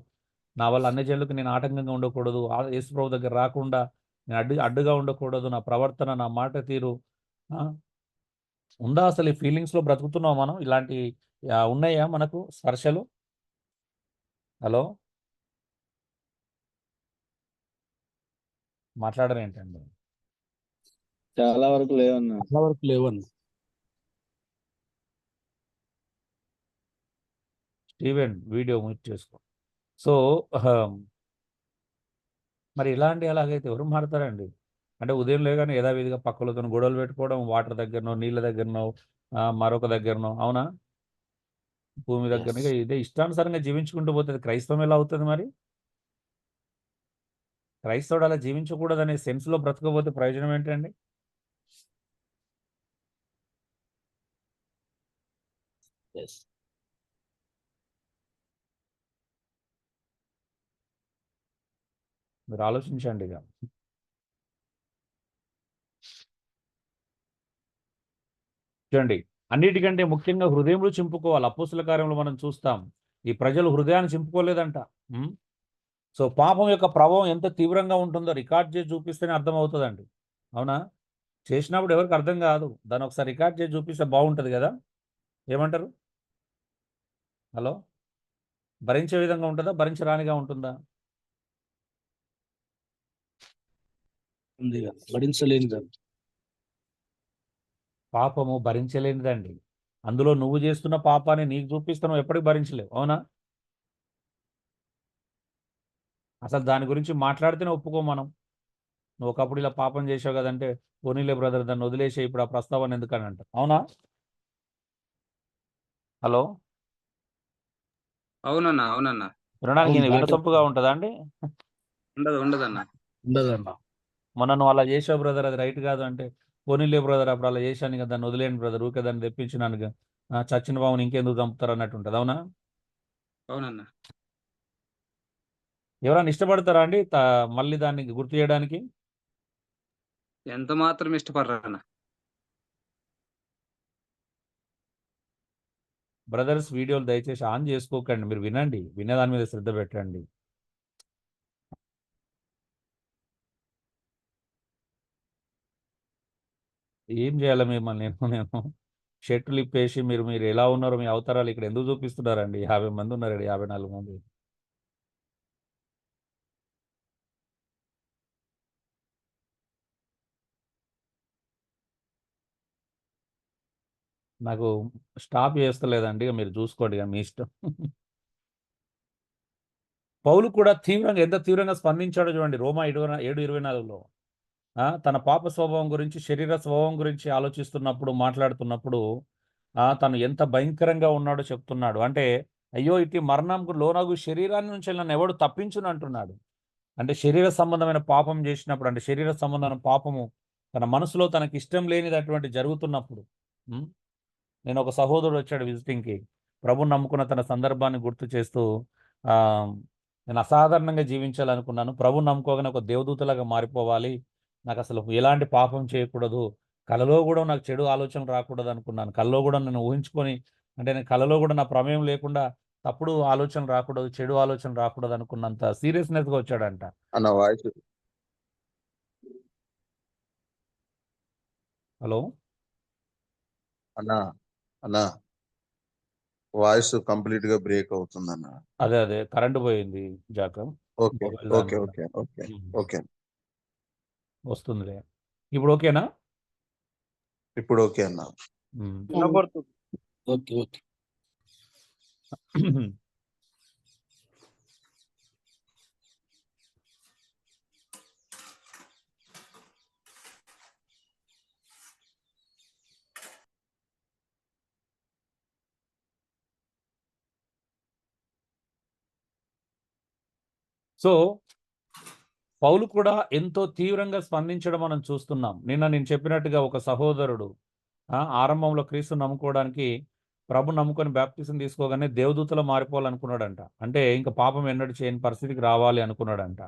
నా వల్ల అన్యజనులకు నేను ఆటంకంగా ఉండకూడదు. యేసుప్రభు దగ్గర రాకుండా నేను అడ్డుగా ఉండకూడదు. నా ప్రవర్తన, నా మాట తీరు ఆ! ఉందా అసలు ఈ ఫీలింగ్స్‌లో బ్రతుకుతున్నామా మనం? ఇలాంటి ఉన్నాయా మనకు స్పర్శలు? హలో! మాట్లాడరేంటండి? చాలా వరకు లేవన్నా. చాలా వరకు లేవన్న. స్టీవెన్ వీడియో మ్యూట్ చేసుకో. సో, మరి ఇలాంటి ఎలాగైతే ఎవరు మారతారండి? అంటే ఉదయం లేగానే యథావిధిగా పక్కలతోని గొడవలు పెట్టుకోవడం, వాటర్ దగ్గరనో, నీళ్ళ దగ్గరనో, మరొక దగ్గరనో అవునా? భూమి దగ్గరనో ఎస్ ఇక ఇదే ఇష్టానుసారంగా జీవించుకుంటూ పోతే అది క్రైస్తవం ఎలా అవుతది మరి? క్రైస్తవుడు అలా జీవించకూడదనే సెన్స్‌లో బ్రతకకపోతే ప్రయోజనం ఏంటండి? ఎస్ మీరు ఆలోచించండి ఇక. చూడండి, అన్నిటికంటే ముఖ్యంగా హృదయములు చింపుకోవాలి. అపోస్తల కార్యంలో మనం చూస్తాం. ఈ ప్రజలు హృదయాన్ని చింపుకోలేదంట. హ్మ్. సో, పాపం యొక్క ప్రభావం ఎంత తీవ్రంగా ఉంటుందో రికార్డ్ చేసి చూపిస్తేనే అర్థమవుతదండి. అవునా? చేసినప్పుడు ఎవరికీ అర్థం కాదు. దాన్ని ఒకసారి రికార్డ్ చేసి చూపిస్తే బాగుంటది గదా! ఏమంటారు? హలో! భరించే విధంగా ఉంటదా? భరించరానిగా ఉంటుందా? ఉంది కదా, భరించలేని దాన్ని. పాపము భరించలేనిదండి. అందులో నువ్వు చేస్తున్న పాపాన్ని నీకు చూపిస్తే నువ్వు ఎప్పటికి భరించలేవు. అవునా? అసలు దాని గురించి మాట్లాడితేనే ఒప్పుకోం మనం. నువ్వు ఒకప్పుడు ఇలా పాపం చేసావు కదంటే, పోనీలే బ్రదర్ దాన్ని వదిలేసేయి ఇప్పుడు ఆ ప్రస్తావన ఎందుకని అంటారు. అవునా? హలో! అవునన్నా. అవునన్నా. వినడానికి అవును బాగా వినసొంపుగా చెప్తారు. ఉంటదా అండి? ఉండదన్నా. ఉండదన్న. మొన్న నువ్వు అలా చేసావు బ్రదర్ అది రైట్ కాదు అంటే, పోనీలే బ్రదర్ అప్పుడు అలా చేశాను కదా దాన్ని వదిలేయండి బ్రదర్ ఊరికే దాన్ని తెప్పించినాను చచ్చిన పాముని ఇంకెందుకు చంపుతారు అన్నట్టు ఉంటుంది. అవునా? అవునన్నా. ఎవరైనా ఇష్టపడతారా అండి మళ్ళీ దాన్ని గుర్తు చేయడానికి? ఎంత మాత్రం ఇష్టపడరన్నా. బ్రదర్స్ వీడియోలు దయచేసి ఆన్ చేసుకోకండి. మీరు వినండి. వినే దాని మీద శ్రద్ధ పెట్టండి. ఏం చేయాలి మిమ్మల్ని నేను షర్టులు ఇప్పేసి మీరు మీరు ఎలా ఉన్నారో మీ అవతారాలు ఇక్కడ ఎందుకు చూపిస్తున్నారండి? 50 మంది ఉన్నారు ఈడ, 54 మంది. నాకు స్టాప్ చేస్తలేదండి. ఇక మీరు చూసుకోండి ఇక మీ ఇష్టం. పౌలు కూడా ఎంత తీవ్రంగా స్పందించాడో చూడండి. రోమా 7:24లో తన పాప స్వభావం గురించి, శరీర స్వభావం గురించి ఆలోచిస్తున్నప్పుడు, మాట్లాడుతున్నప్పుడు తను ఎంత భయంకరంగా ఉన్నాడో చెప్తున్నాడు. అంటే అయ్యో ఇట్టి మరణంకు లోనగు శరీరాన్ని నుంచి నన్ను ఎవడు తప్పించును అంటున్నాడు. అంటే శరీర సంబంధమైన పాపం చేసినప్పుడు, అంటే శరీర సంబంధమైన పాపము తన మనసులో తనకి ఇష్టం లేనిది అటువంటి జరుగుతున్నప్పుడు, నేను ఒక సహోదరుడు వచ్చాడు విజిటింగ్కి, ప్రభుని నమ్ముకున్న తన సందర్భాన్ని గుర్తు చేస్తూ నేను అసాధారణంగా జీవించాలనుకున్నాను, ప్రభుని నమ్ముకోగానే ఒక దేవదూతలాగా మారిపోవాలి, నాకు అసలు ఎలాంటి పాపం చేయకూడదు, కలలో కూడా నాకు చెడు ఆలోచనలు రాకూడదు అనుకున్నాను, కలలో కూడా నేను ఊహించుకొని, అంటే నేను కలలో కూడా నా ప్రమేయం లేకుండా తప్పుడు ఆలోచనలు రాకూడదు, చెడు ఆలోచనలు రాకూడదు అనుకున్నంత సీరియస్నెస్గా వచ్చాడంట. అన్న వాయిస్ హలో అన్న వాయిస్ కంప్లీట్ గా బ్రేక్ అవుతుంది అన్న. అదే కరెంట్ పోయింది జాక. Okay okay okay okay okay వస్తుందిలే. ఇప్పుడు ఓకేనా? ఇప్పుడు ఓకే అన్న. Okay okay. సో పౌలు కూడా ఎంతో తీవ్రంగా స్పందించడం మనం చూస్తున్నాం. నిన్న నేను చెప్పినట్టుగా ఒక సహోదరుడు ఆరంభంలో క్రీస్తు నమ్ముకోవడానికి ప్రభు నమ్ముకొని బాప్టిజం తీసుకోగానే దేవదూతలో మారిపోవాలనుకున్నాడంట. అంటే ఇంకా పాపం ఎన్నడూ చేయని పరిస్థితికి రావాలి అనుకున్నాడంట.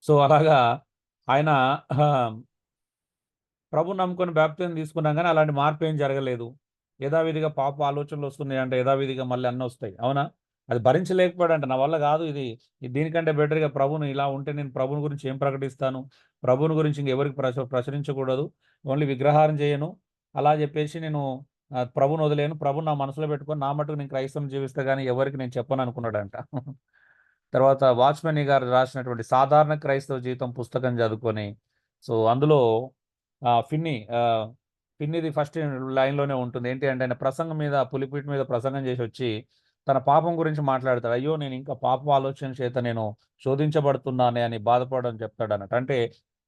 సో అలాగా ఆయన ప్రభు నమ్ముకొని బాప్టిజం తీసుకున్నాం కానీ అలాంటి మార్పు ఏం జరగలేదు. యథావిధిగా పాప ఆలోచనలు వస్తున్నాయి అంటే యథావిధిగా మళ్ళీ అన్నీ వస్తాయి. అవునా? అది భరించలేకపోయాడంట. నా వల్ల కాదు ఇది దీనికంటే బెటర్గా ప్రభుని ఇలా ఉంటే నేను ప్రభుని గురించి ఏం ప్రకటిస్తాను, ప్రభుని గురించి ఇంకెవరికి ప్రచురించకూడదు, ఓన్లీ విగ్రహారం చేయను, అలా చెప్పేసి నేను ప్రభుని వదిలేను, ప్రభుని నా మనసులో పెట్టుకొని నా మటుకు నేను క్రైస్తవం జీవిస్తే కానీ ఎవరికి నేను చెప్పను అనుకున్నాడంట. తర్వాత వాచ్మెన్ గారు రాసినటువంటి సాధారణ క్రైస్తవ జీవితం పుస్తకం చదువుకొని, సో అందులో ఫిన్నీది ఫస్ట్ లైన్లోనే ఉంటుంది. ఏంటి అంటే ఆయన ప్రసంగం మీద పులిపీట మీద ప్రసంగం చేసి వచ్చి తన పాపం గురించి మాట్లాడతాడు. అయ్యో నేను ఇంకా పాప ఆలోచన చేత నేను శోధించబడుతున్నానే అని బాధపడడం చెప్తాడు అన్నట్టు. అంటే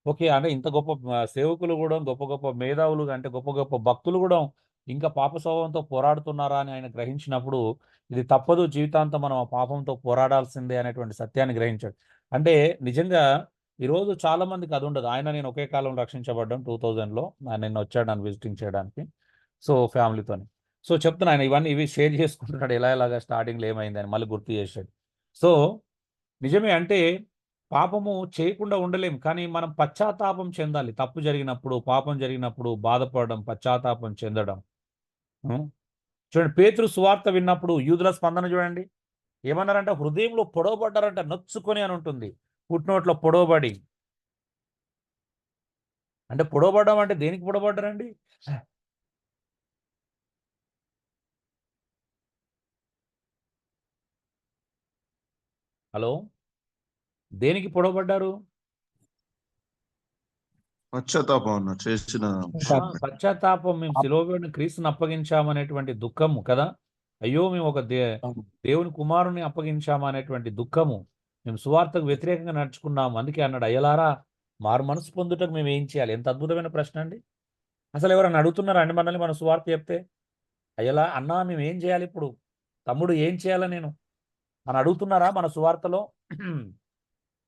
ఓకే, అంటే ఇంత గొప్ప సేవకులు కూడా, గొప్ప గొప్ప మేధావులు, అంటే గొప్ప గొప్ప భక్తులు కూడా ఇంకా పాప స్వభావంతో పోరాడుతున్నారా అని ఆయన గ్రహించినప్పుడు ఇది తప్పదు, జీవితాంతం మనం ఆ పాపంతో పోరాడాల్సిందే అనేటువంటి సత్యాన్ని గ్రహించాడు. అంటే నిజంగా ఈరోజు చాలా మందికి అది ఉండదు. ఆయన నేను ఒకే కాలం రక్షించబడ్డాం 2000లో, నిన్న వచ్చాడు నన్ను విజిటింగ్ చేయడానికి, సో ఫ్యామిలీతోని. సో చెప్తున్నా ఆయన ఇవి షేర్ చేసుకుంటున్నాడు, ఎలాగా స్టార్టింగ్లో ఏమైందని మళ్ళీ గుర్తు చేశాడు. సో నిజమే, అంటే పాపము చేయకుండా ఉండలేం, కానీ మనం పశ్చాత్తాపం చెందాలి. తప్పు జరిగినప్పుడు, పాపం జరిగినప్పుడు బాధపడడం, పశ్చాత్తాపం చెందడం. చూడండి, పేతురు సువార్త విన్నప్పుడు యూదుల స్పందన చూడండి, ఏమన్నారంటే హృదయంలో పొడవబడ్డారంట, నొచ్చుకొని అని ఉంటుంది, పుట్టినోట్లో పొడవబడి. అంటే పొడవబడ్డం అంటే దేనికి పొడవబడ్డారండి? హలో, దేనికి పొడవబడ్డారు? పశ్చాత్తాపం అన్న చేసిన పశ్చాత్తాపం. మేము శిలువను క్రీస్తుని అప్పగించామనేటువంటి దుఃఖము కదా. అయ్యో మేము ఒక దేవుని కుమారుని అప్పగించామనేటువంటి దుఃఖము, మేము సువార్తకు వ్యతిరేకంగా నడుచుకున్నాము, అందుకే అన్నాడు అయ్యలారా మారు మనసు పొందుటకు మేము ఏం చేయాలి? ఎంత అద్భుతమైన ప్రశ్న అండి. అసలు ఎవరైనా అడుగుతున్నారా అండి మనల్ని మన సువార్త చెప్తే? అయ్యలా అన్నా మేము ఏం చేయాలి ఇప్పుడు, తమ్ముడు ఏం చేయాలా నేను అని అడుగుతున్నారా మన సువార్తలో?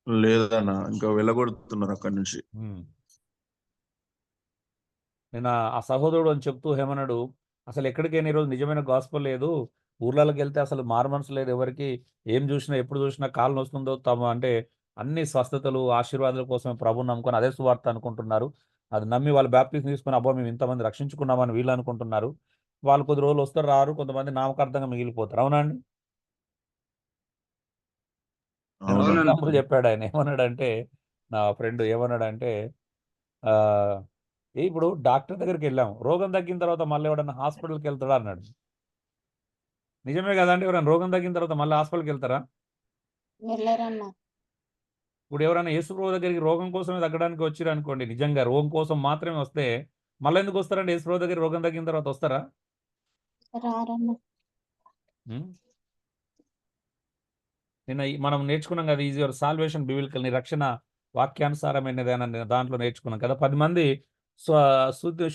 లేదన్న, ఇంకా వెళ్ళగొడుతున్నారు అక్కడి నుంచి. నేను ఆ సహోదరుడు అని చెప్తూ ఏమన్నాడు, అసలు ఎక్కడికైనా ఈరోజు నిజమైన గాస్పల్ లేదు, ఊర్లలోకి వెళ్తే అసలు మారు మనసు లేదు, ఎవరికి ఏం చూసినా ఎప్పుడు చూసినా కాలు నొస్తుందో అంటే అన్ని స్వస్థతలు ఆశీర్వాదాల కోసమే ప్రభుని నమ్ముకొని అదే సువార్త అనుకుంటున్నారు. అది నమ్మి వాళ్ళు బాప్టిజం తీసుకుని అబ్బా మేము ఇంతమంది రక్షించుకున్నామని వీళ్ళు అనుకుంటున్నారు. వాళ్ళు కొద్ది రోజులు వస్తారు, రారు, కొంతమంది నామకార్థంగా మిగిలిపోతారు. అవునా అండి? ఎగ్జాంపుల్ చెప్పాడు ఆయన. ఏమన్నాడంటే నా ఫ్రెండ్ ఏమన్నాడంటే ఇప్పుడు డాక్టర్ దగ్గరికి వెళ్ళాం, రోగం తగ్గిన తర్వాత మళ్ళీ ఎవడన్నా హాస్పిటల్కి వెళ్తాడా అన్నాడు. నిజమే కదండి? ఎవరైనా రోగం తగ్గిన తర్వాత మళ్ళీ హాస్పిటల్కి వెళ్తారా? ఇప్పుడు ఎవరైనా యేసుప్రభు దగ్గరికి రోగం కోసమే తగ్గడానికి వచ్చిరు అనుకోండి, నిజంగా రోగం కోసం మాత్రమే వస్తే మళ్ళీ ఎందుకు వస్తారండి? యేసుప్రభు దగ్గర రోగం తగ్గిన తర్వాత వస్తారా? మనం నేర్చుకున్నాం కదా, ఈజ్ యువర్ సాల్వేషన్ బిబిలికల్, నీ రక్షణ వాక్యానుసారమైనది దాంట్లో నేర్చుకున్నాం కదా. 10 మంది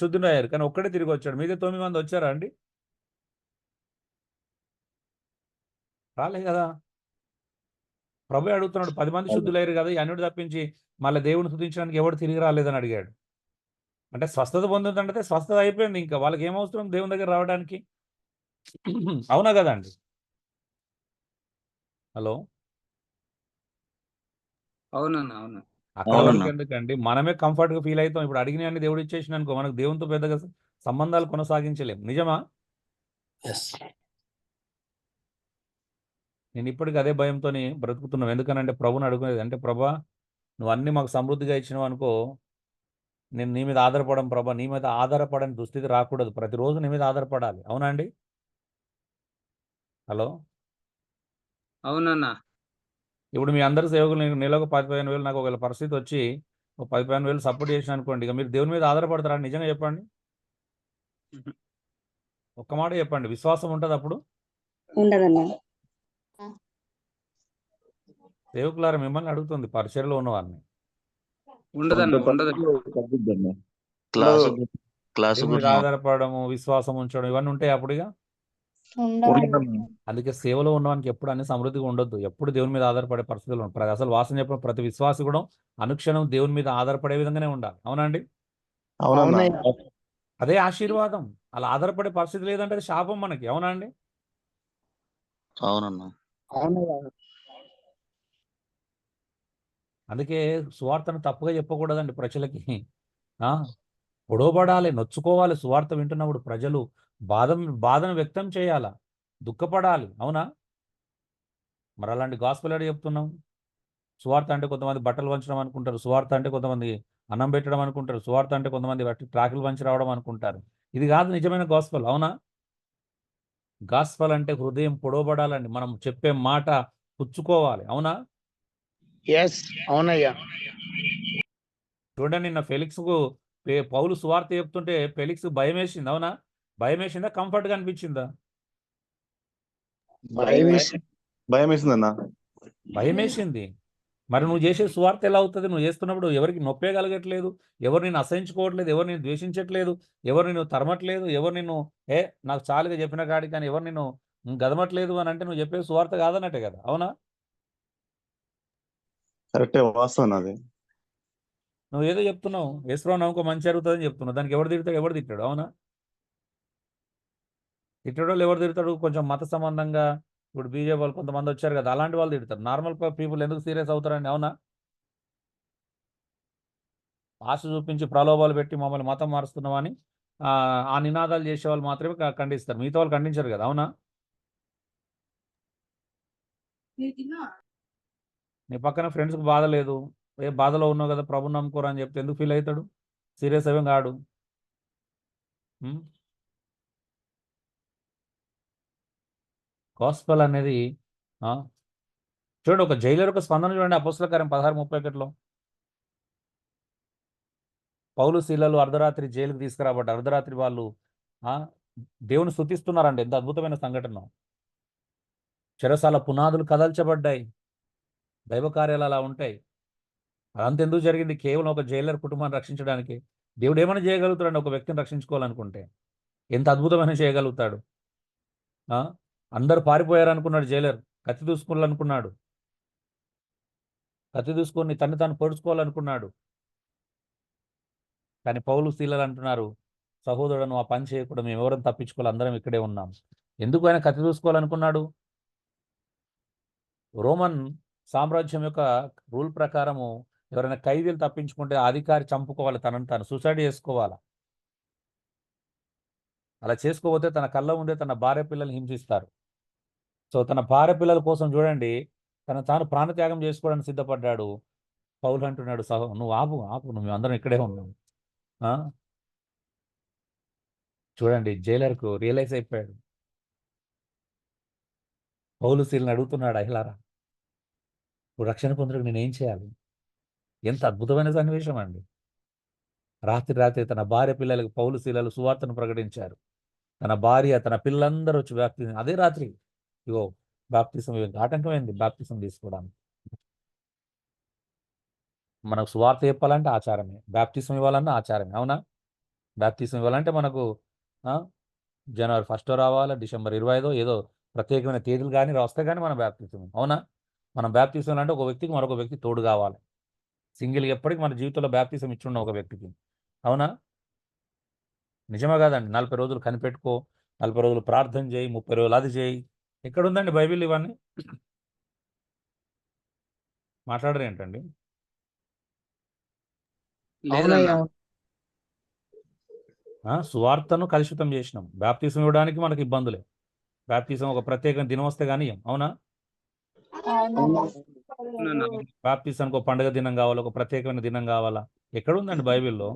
శుద్ధులయ్యారు, కానీ ఒక్కడే తిరిగి వచ్చాడు. మిగతా 9 మంది వచ్చారా అండి? రాలే కదా. ప్రభు అడుగుతున్నాడు, 10 మంది శుద్ధులయ్యారు కదా, ఈ అన్యుడు తప్పించి మళ్ళీ దేవుని స్తుతించడానికి ఎవడు తిరిగి రాలేదని అడిగాడు. అంటే స్వస్థత పొందుతుంటే స్వస్థత అయిపోయింది, ఇంకా వాళ్ళకి ఏమవసరం దేవుని దగ్గర రావడానికి? అవునా కదండి? హలో, అవునన్నా, అవును. అక్కడ అవునన్నా. వరకు ఎందుకండి, మనమే కంఫర్ట్ గా ఫీల్ అవుతాం. ఇప్పుడు అడిగిన దేవుడు ఇచ్చేసిన అనుకో, మనకు దేవునితో పెద్దగా సంబంధాలు కొనసాగించలేం. నిజమా? ఎస్. నేను ఇప్పటికీ అదే భయంతో బ్రతుకుతున్నాను. ఎందుకనంటే ప్రభుని అడుగునేది అంటే, ప్రభా నువ్వు అన్ని మాకు సమృద్ధిగా ఇచ్చినావు అనుకో, నేను నీ మీద ఆధారపడం ప్రభా, నీ మీద ఆధారపడని దుస్థితి రాకూడదు. ప్రతిరోజు నీ మీద ఆధారపడాలి. అవునా అండి? హలో, అవునన్నా. ఇప్పుడు మీ అందరి సేవకులు నెలకు 10-15 వేలు, నాకు ఒకవేళ పరిస్థితి వచ్చి 10-15 వేలు సపోర్ట్ చేసిన అనుకోండి, ఇక మీరు దేవుని మీద ఆధారపడతారా? నిజంగా చెప్పండి, ఉహు. ఒక్క మాట చెప్పండి. విశ్వాసం ఉంటుంది అప్పుడు? ఉండదన్నా. సేవకులారా మిమ్మల్ని అడుగుతుంది, పరిచర్లో ఉన్న వారిని. ఉండదన్నా, ఉండదన్నా. తగ్గుద్దన్న. క్లాసు దేవుని మీద ఆధారపడము, విశ్వాసం ఉంచడం, ఇవన్నీ ఉంటాయి అప్పుడు ఇక. ఉండదన్నా. అందుకే సేవలో ఉన్నవానికి ఎప్పుడు అన్ని సమృద్ధిగా ఉండొద్దు. ఎప్పుడు దేవుని మీద ఆధారపడే పరిస్థితులు ఉంటాయి. అసలు వాసన చెప్పిన ప్రతి విశ్వాసి కూడా అనుక్షణం దేవుని మీద ఆధారపడే విధంగానే ఉండాలి. అవునండి? అవునన్నా. అదే ఆశీర్వాదం. అలా ఆధారపడే పరిస్థితి లేదంటే అది శాపం మనకి. అవునా అండి? అవునన్నా. అందుకే సువార్తను తప్పుగా చెప్పకూడదండి ప్రజలకి. ఆ గొడవపడాలి, నొచ్చుకోవాలి. సువార్త వింటున్నప్పుడు ప్రజలు బాధను వ్యక్తం చేయాలా, దుఃఖపడాలి. అవునా? మరి అలాంటి గాస్పెల్ ఎక్కడ చెప్తున్నాం? సువార్త అంటే కొంతమంది బట్టలు వంచడం అనుకుంటారు, సువార్త అంటే కొంతమంది అన్నం పెట్టడం అనుకుంటారు, సువార్త అంటే కొంతమంది ట్రాకులు వంచి రావడం అనుకుంటారు. ఇది కాదు నిజమైన గాస్పెల్. అవునా? గాస్పెల్ అంటే హృదయం పొడవబడాలండి, మనం చెప్పే మాట పుచ్చుకోవాలి. అవునా? అవునయ్యా. చూడండి, నిన్న ఫెలిక్స్కు పౌలు సువార్త చెప్తుంటే ఫెలిక్స్ భయం వేసింది. అవునా? భయం వేసిందా, కంఫర్ట్గా అనిపించిందా? భయం వేసిందన్నా. భయం వేసింది. మరి నువ్వు చేసే సువార్త ఎలా అవుతుంది? నువ్వు చేస్తున్నప్పుడు ఎవరికి నొప్పే కలగట్లేదు, ఎవరు నేను అసహించుకోవట్లేదు, ఎవరు నేను ద్వేషించట్లేదు, ఎవరు నిన్ను తరమట్లేదు, ఎవరు నిన్ను నాకు చాలుగా చెప్పిన కాడి, కానీ ఎవరు నిన్ను గదమట్లేదు అని అంటే నువ్వు చెప్పే సువార్త కాదన్నట్టే కదా. అవునా? కరెక్టే, వాస్తవం అది. నువ్వు ఏదో చెప్తున్నావు, యేసుప్రభువు నమ్మకం మంచి జరుగుతుందని చెప్తున్నావు, దానికి ఎవరు తిడతాడు? ఎవరు తిట్టాడు? అవునా? తిట్టడం ఎవరు తిడతాడు? కొంచెం మత సంబంధంగా ఇప్పుడు బీజేపీ వాళ్ళు కొంతమంది వచ్చారు కదా, అలాంటి వాళ్ళు తిడతారు. నార్మల్ పీపుల్ ఎందుకు సీరియస్ అవుతారండి? అవునా? ఆశ చూపించి ప్రలోభాలు పెట్టి మమ్మల్ని మతం మారుస్తున్నామని ఆ నినాదాలు చేసే వాళ్ళు మాత్రమే ఖండిస్తారు, మిగతా వాళ్ళు ఖండించరు కదా. అవునా? నీ పక్కన ఫ్రెండ్స్కి బాధ లేదు, ఏ బాధలో ఉన్నావు కదా, ప్రభు నమ్ముకోరా అని చెప్తే ఎందుకు ఫీల్ అవుతాడు? సీరియస్ అవేం కాడు. గాస్పెల్ అనేది చూడండి, ఒక జైలర్ ఒక స్పందన చూడండి, అపోస్తల కార్యం 16:31లో. పౌలు శీలలు అర్ధరాత్రి జైలుకు తీసుకురాబడ్డారు. అర్ధరాత్రి వాళ్ళు దేవుని స్తుతిస్తున్నారండి. ఎంత అద్భుతమైన సంఘటన. చెరసాల పునాదులు కదల్చబడ్డాయి. దైవ కార్యాలు అలా ఉంటాయి. అదంతా ఎందుకు జరిగింది? కేవలం ఒక జైలర్ కుటుంబాన్ని రక్షించడానికి. దేవుడు ఏమైనా చేయగలుగుతాడండి ఒక వ్యక్తిని రక్షించుకోవాలనుకుంటే? ఎంత అద్భుతమైన చేయగలుగుతాడు. అందరు పారిపోయారు అనుకున్నాడు జైలర్, కత్తి దూసుకోవాలనుకున్నాడు, కత్తి దూసుకొని తను తాను పొడుచుకోవాలనుకున్నాడు. కానీ పౌలు శీలలు అంటున్నారు, సహోదరుడు ఆ పని చేయకూడదు, మేము ఎవరైనా తప్పించుకోవాలి, అందరం ఇక్కడే ఉన్నాం. ఎందుకు ఆయన కత్తి దూసుకోవాలనుకున్నాడు? రోమన్ సామ్రాజ్యం యొక్క రూల్ ప్రకారము ఎవరైనా ఖైదీలు తప్పించుకుంటే అధికారి చంపుకోవాలి, తనను తాను సూసైడ్ చేసుకోవాలి. అలా చేసుకోకపోతే తన కళ్ళ ముందే తన భార్య పిల్లల్ని హింసిస్తారు. సో తన భార్య పిల్లల కోసం చూడండి, తాను ప్రాణత్యాగం చేసుకోవడానికి సిద్ధపడ్డాడు. పౌలు అంటున్నాడు, నువ్వు ఆపు, నువ్వు అందరం ఇక్కడే ఉన్నాం. చూడండి, జైలర్కు రియలైజ్ అయిపోయాడు. పౌలు శీలను అడుగుతున్నాడు, అహిలారా ఇప్పుడు రక్షణ పొందుటకు నేనేం చేయాలి? ఎంత అద్భుతమైన సన్నివేశం అండి. రాత్రి తన భార్య పిల్లలకు పౌలు శీలలు సువార్తను ప్రకటించారు. తన భార్య, తన పిల్లలందరూ వచ్చి అదే రాత్రి ఇగో బాప్తిసం ఆటంకం ఏంది బాప్తిసం తీసుకోవడానికి? మనకు సువార్త చెప్పాలంటే ఆచారమే, బాప్తిసం ఇవ్వాలన్నా ఆచారమే, అవునా? బాప్తిసం ఇవ్వాలంటే మనకు ఆ, జనవరి 1 రావాలా, డిసెంబర్ 25 ఏదో ప్రత్యేకమైన తేదీలు కానీ వస్తే కానీ మన బాప్తిసం, అవునా? మనం బాప్తిసం అంటే ఒక వ్యక్తికి మరొక వ్యక్తి తోడు కావాలి. సింగిల్గా ఎప్పటికీ మన జీవితంలో బాప్తిసం ఇచ్చున్న ఒక వ్యక్తికి, అవునా? నిజమే కాదండి? 40 రోజులు కనిపెట్టుకో, 40 రోజులు ప్రార్థన చేయి, 30 రోజులు అది చేయి. ఎక్కడుందండి బైబిల్ ఇవన్నీ? మాట్లాడరు ఏంటండి? లేదన్నా. సువార్తను కలుషితం చేసినాం. బాప్తిసం ఇవ్వడానికి మనకి ఇబ్బందులే. బాప్తిసం ఒక ప్రత్యేకమైన దినం వస్తే కానీ అవునా? అవునన్నా. బాప్తిసానికి ఒక పండుగ దినం కావాలా, ఒక ప్రత్యేకమైన దినం కావాలా? ఎక్కడుందండి బైబిల్లో?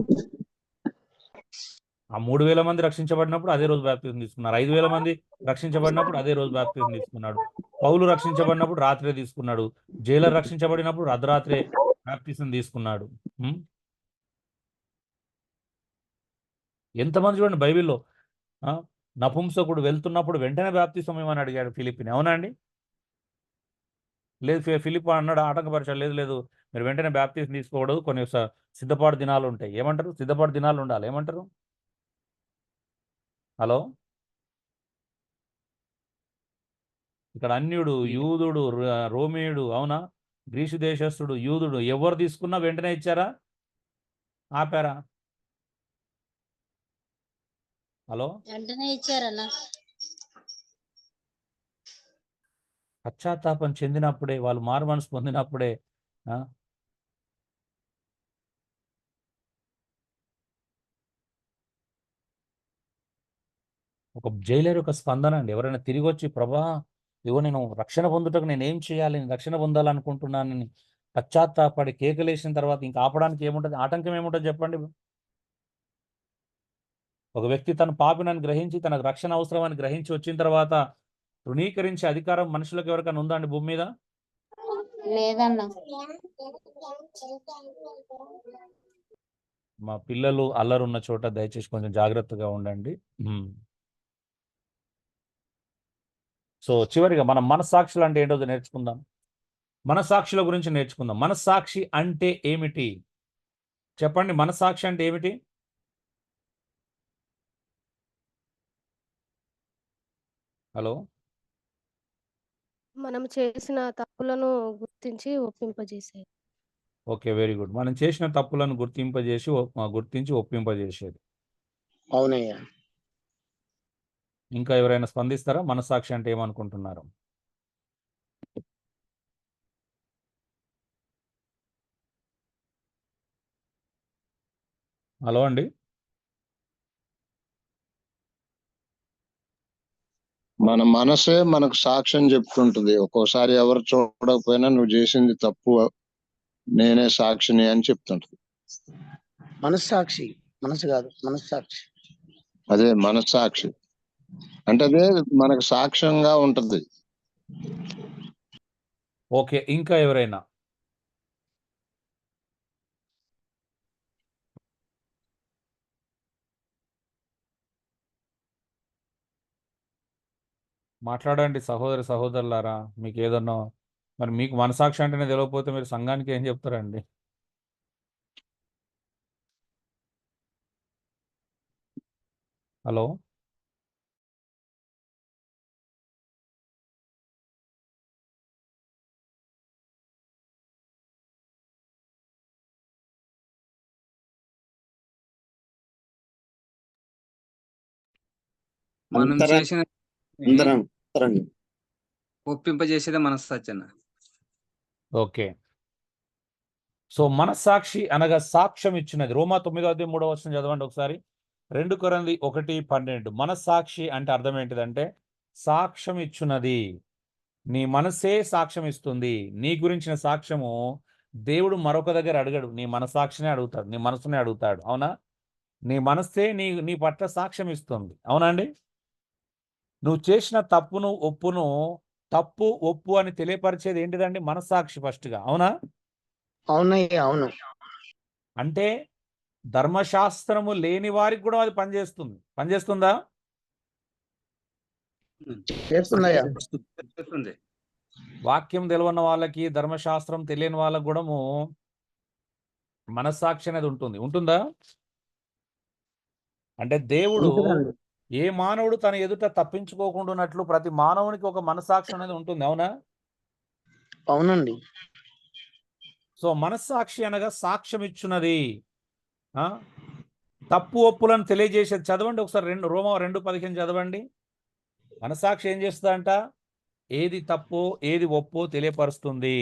ఆ 3000 మంది రక్షించబడినప్పుడు అదే రోజు బాప్తిసం తీసుకున్నారు. 5000 మంది రక్షించబడినప్పుడు అదే రోజు బాప్తిసం తీసుకున్నాడు. పౌలు రక్షించబడినప్పుడు రాత్రే తీసుకున్నాడు. జైలర్ రక్షించబడినప్పుడు అర్ధరాత్రే బాప్తిసం తీసుకున్నాడు. ఉం? ఎంతమంది చూడండి బైబిల్లో. ఆ, నపుంసకుడు వెళ్తున్నప్పుడు వెంటనే బాప్తిసం ఇవ్వమని అడిగాడు ఫిలిప్ని, అవునా అండి? లేదు, ఫిలిప్ అన్నాడు, ఆటంకపరిచాడు, లేదు లేదు మీరు వెంటనే బాప్తిసం తీసుకోకూడదు, కొన్ని సిద్ధపాటు దినాలు ఉంటాయి. ఏమంటారు? సిద్ధపాటు దినాలు ఉండాలి. ఏమంటారు? హలో, ఇక్కడ అన్యుడు, యూదుడు, రోమేయుడు, అవునా, గ్రీసు దేశస్థుడు, యూదుడు, ఎవరు తీసుకున్నా వెంటనే ఇచ్చారా, ఆపారా? హలో, వెంటనే ఇచ్చారన్నా. పశ్చాత్తాపం చెందినప్పుడే, వాళ్ళు మారు మనసు పొందినప్పుడే. ఆ, ఒక జైలర్ యొక్క స్పందన అండి. ఎవరైనా తిరిగి వచ్చి, ప్రభా ఇగో నేను రక్షణ పొందుటకు నేను ఏం చేయాలి, నేను రక్షణ పొందాలనుకుంటున్నానని పశ్చాత్తాపడి కేకలేసిన తర్వాత ఇంకా ఆపడానికి ఏముంటుంది? ఆటంకం ఏముంటుంది చెప్పండి? ఒక వ్యక్తి తన పాపినని గ్రహించి తనకు రక్షణ అవసరమని గ్రహించి వచ్చిన తర్వాత తృణీకరించే అధికారం మనుషులకు ఎవరికైనా ఉందా అండి భూమి మీద? లేదన్నా. మా పిల్లలు అల్లరి ఉన్న చోట దయచేసి కొంచెం జాగ్రత్తగా ఉండండి. సో చివరిగా మనం మనస్సాక్షులు అంటే ఏంటో నేర్చుకుందాం. మనస్సాక్షుల గురించి నేర్చుకుందాం. మనస్సాక్షి అంటే ఏమిటి చెప్పండి? మనస్సాక్షి అంటే ఏమిటి? హలో, మనం చేసిన తప్పులను గుర్తించి ఒప్పింపజేసేది. Okay, very good. మనం చేసిన తప్పులను గుర్తించి ఒప్పింపజేసేది. అవునయ్యా. ఇంకా ఎవరైనా స్పందిస్తారా? మనస్సాక్షి అంటే ఏమనుకుంటున్నారు? హలో అండి. మన మనసే మనకు సాక్ష్యం చెప్తుంటది. ఒక్కోసారి ఎవరు చూడకపోయినా నువ్వు చేసింది తప్పు, నేనే సాక్షిని అని చెప్తుంటది. మనస్సాక్షి, మనసు కాదు, మనస్సాక్షి. అదే మనస్సాక్షి అంటే అదే మనకు సాక్ష్యంగా ఉంటది. ఓకే, ఇంకా ఎవరైనా? మాట్లాడండి సహోదరులారా. మీకు ఏదన్నా మరి మీకు మనసాక్షి అంటేనే తెలియకపోతే మీరు సంఘానికి ఏం చెప్తారండి? హలో, మనం చేసిన ఒప్పింపజేసేదే మనస్సాక్షి. ఓకే. సో మనస్సాక్షి అనగా సాక్ష్యం ఇచ్చినది. రోమా 9:3 చదవండి ఒకసారి. 2 కొరింథీ 1:12. మనస్సాక్షి అంటే అర్థం ఏంటిదంటే సాక్ష్యం ఇచ్చున్నది. నీ మనసే సాక్ష్యం ఇస్తుంది. నీ గురించిన సాక్ష్యము దేవుడు మరొక దగ్గర అడగడు, నీ మనస్సాక్షినే అడుగుతాడు, నీ మనసునే అడుగుతాడు, అవునా? నీ మనసే నీ పట్ల సాక్ష్యం ఇస్తుంది, అవునండి? నువ్వు చేసిన తప్పు ఒప్పు అని తెలియపరిచేది ఏంటిదండి? మనస్సాక్షి ఫస్ట్గా, అవునా? అవునయ్యా, అవును. అంటే ధర్మశాస్త్రము లేని వారికి కూడా అది పనిచేస్తుందా? చేస్తుందయ్యా. చేస్తుంది. వాక్యం తెలియని వాళ్ళకి, ధర్మశాస్త్రం తెలియని వాళ్ళకి కూడా మనస్సాక్షి అనేది ఉంటుందా? అంటే దేవుడు ఉంటుందండి. ఏ మానవుడు తన ఎదుట తప్పించుకోకుండా ఉన్నట్లు ప్రతి మానవునికి ఒక మనస్సాక్షి అనేది ఉంటుంది, అవునా? అవునండి. సో మనస్సాక్షి అనగా సాక్ష్యం ఇచ్చున్నది. ఆ తప్పు ఒప్పులను తెలియజేసేది. చదవండి ఒకసారి రోమా 2:15 చదవండి. మనస్సాక్షి ఏం చేస్తుందంట? ఏది తప్పో ఏది ఒప్పో తెలియపరుస్తుంది.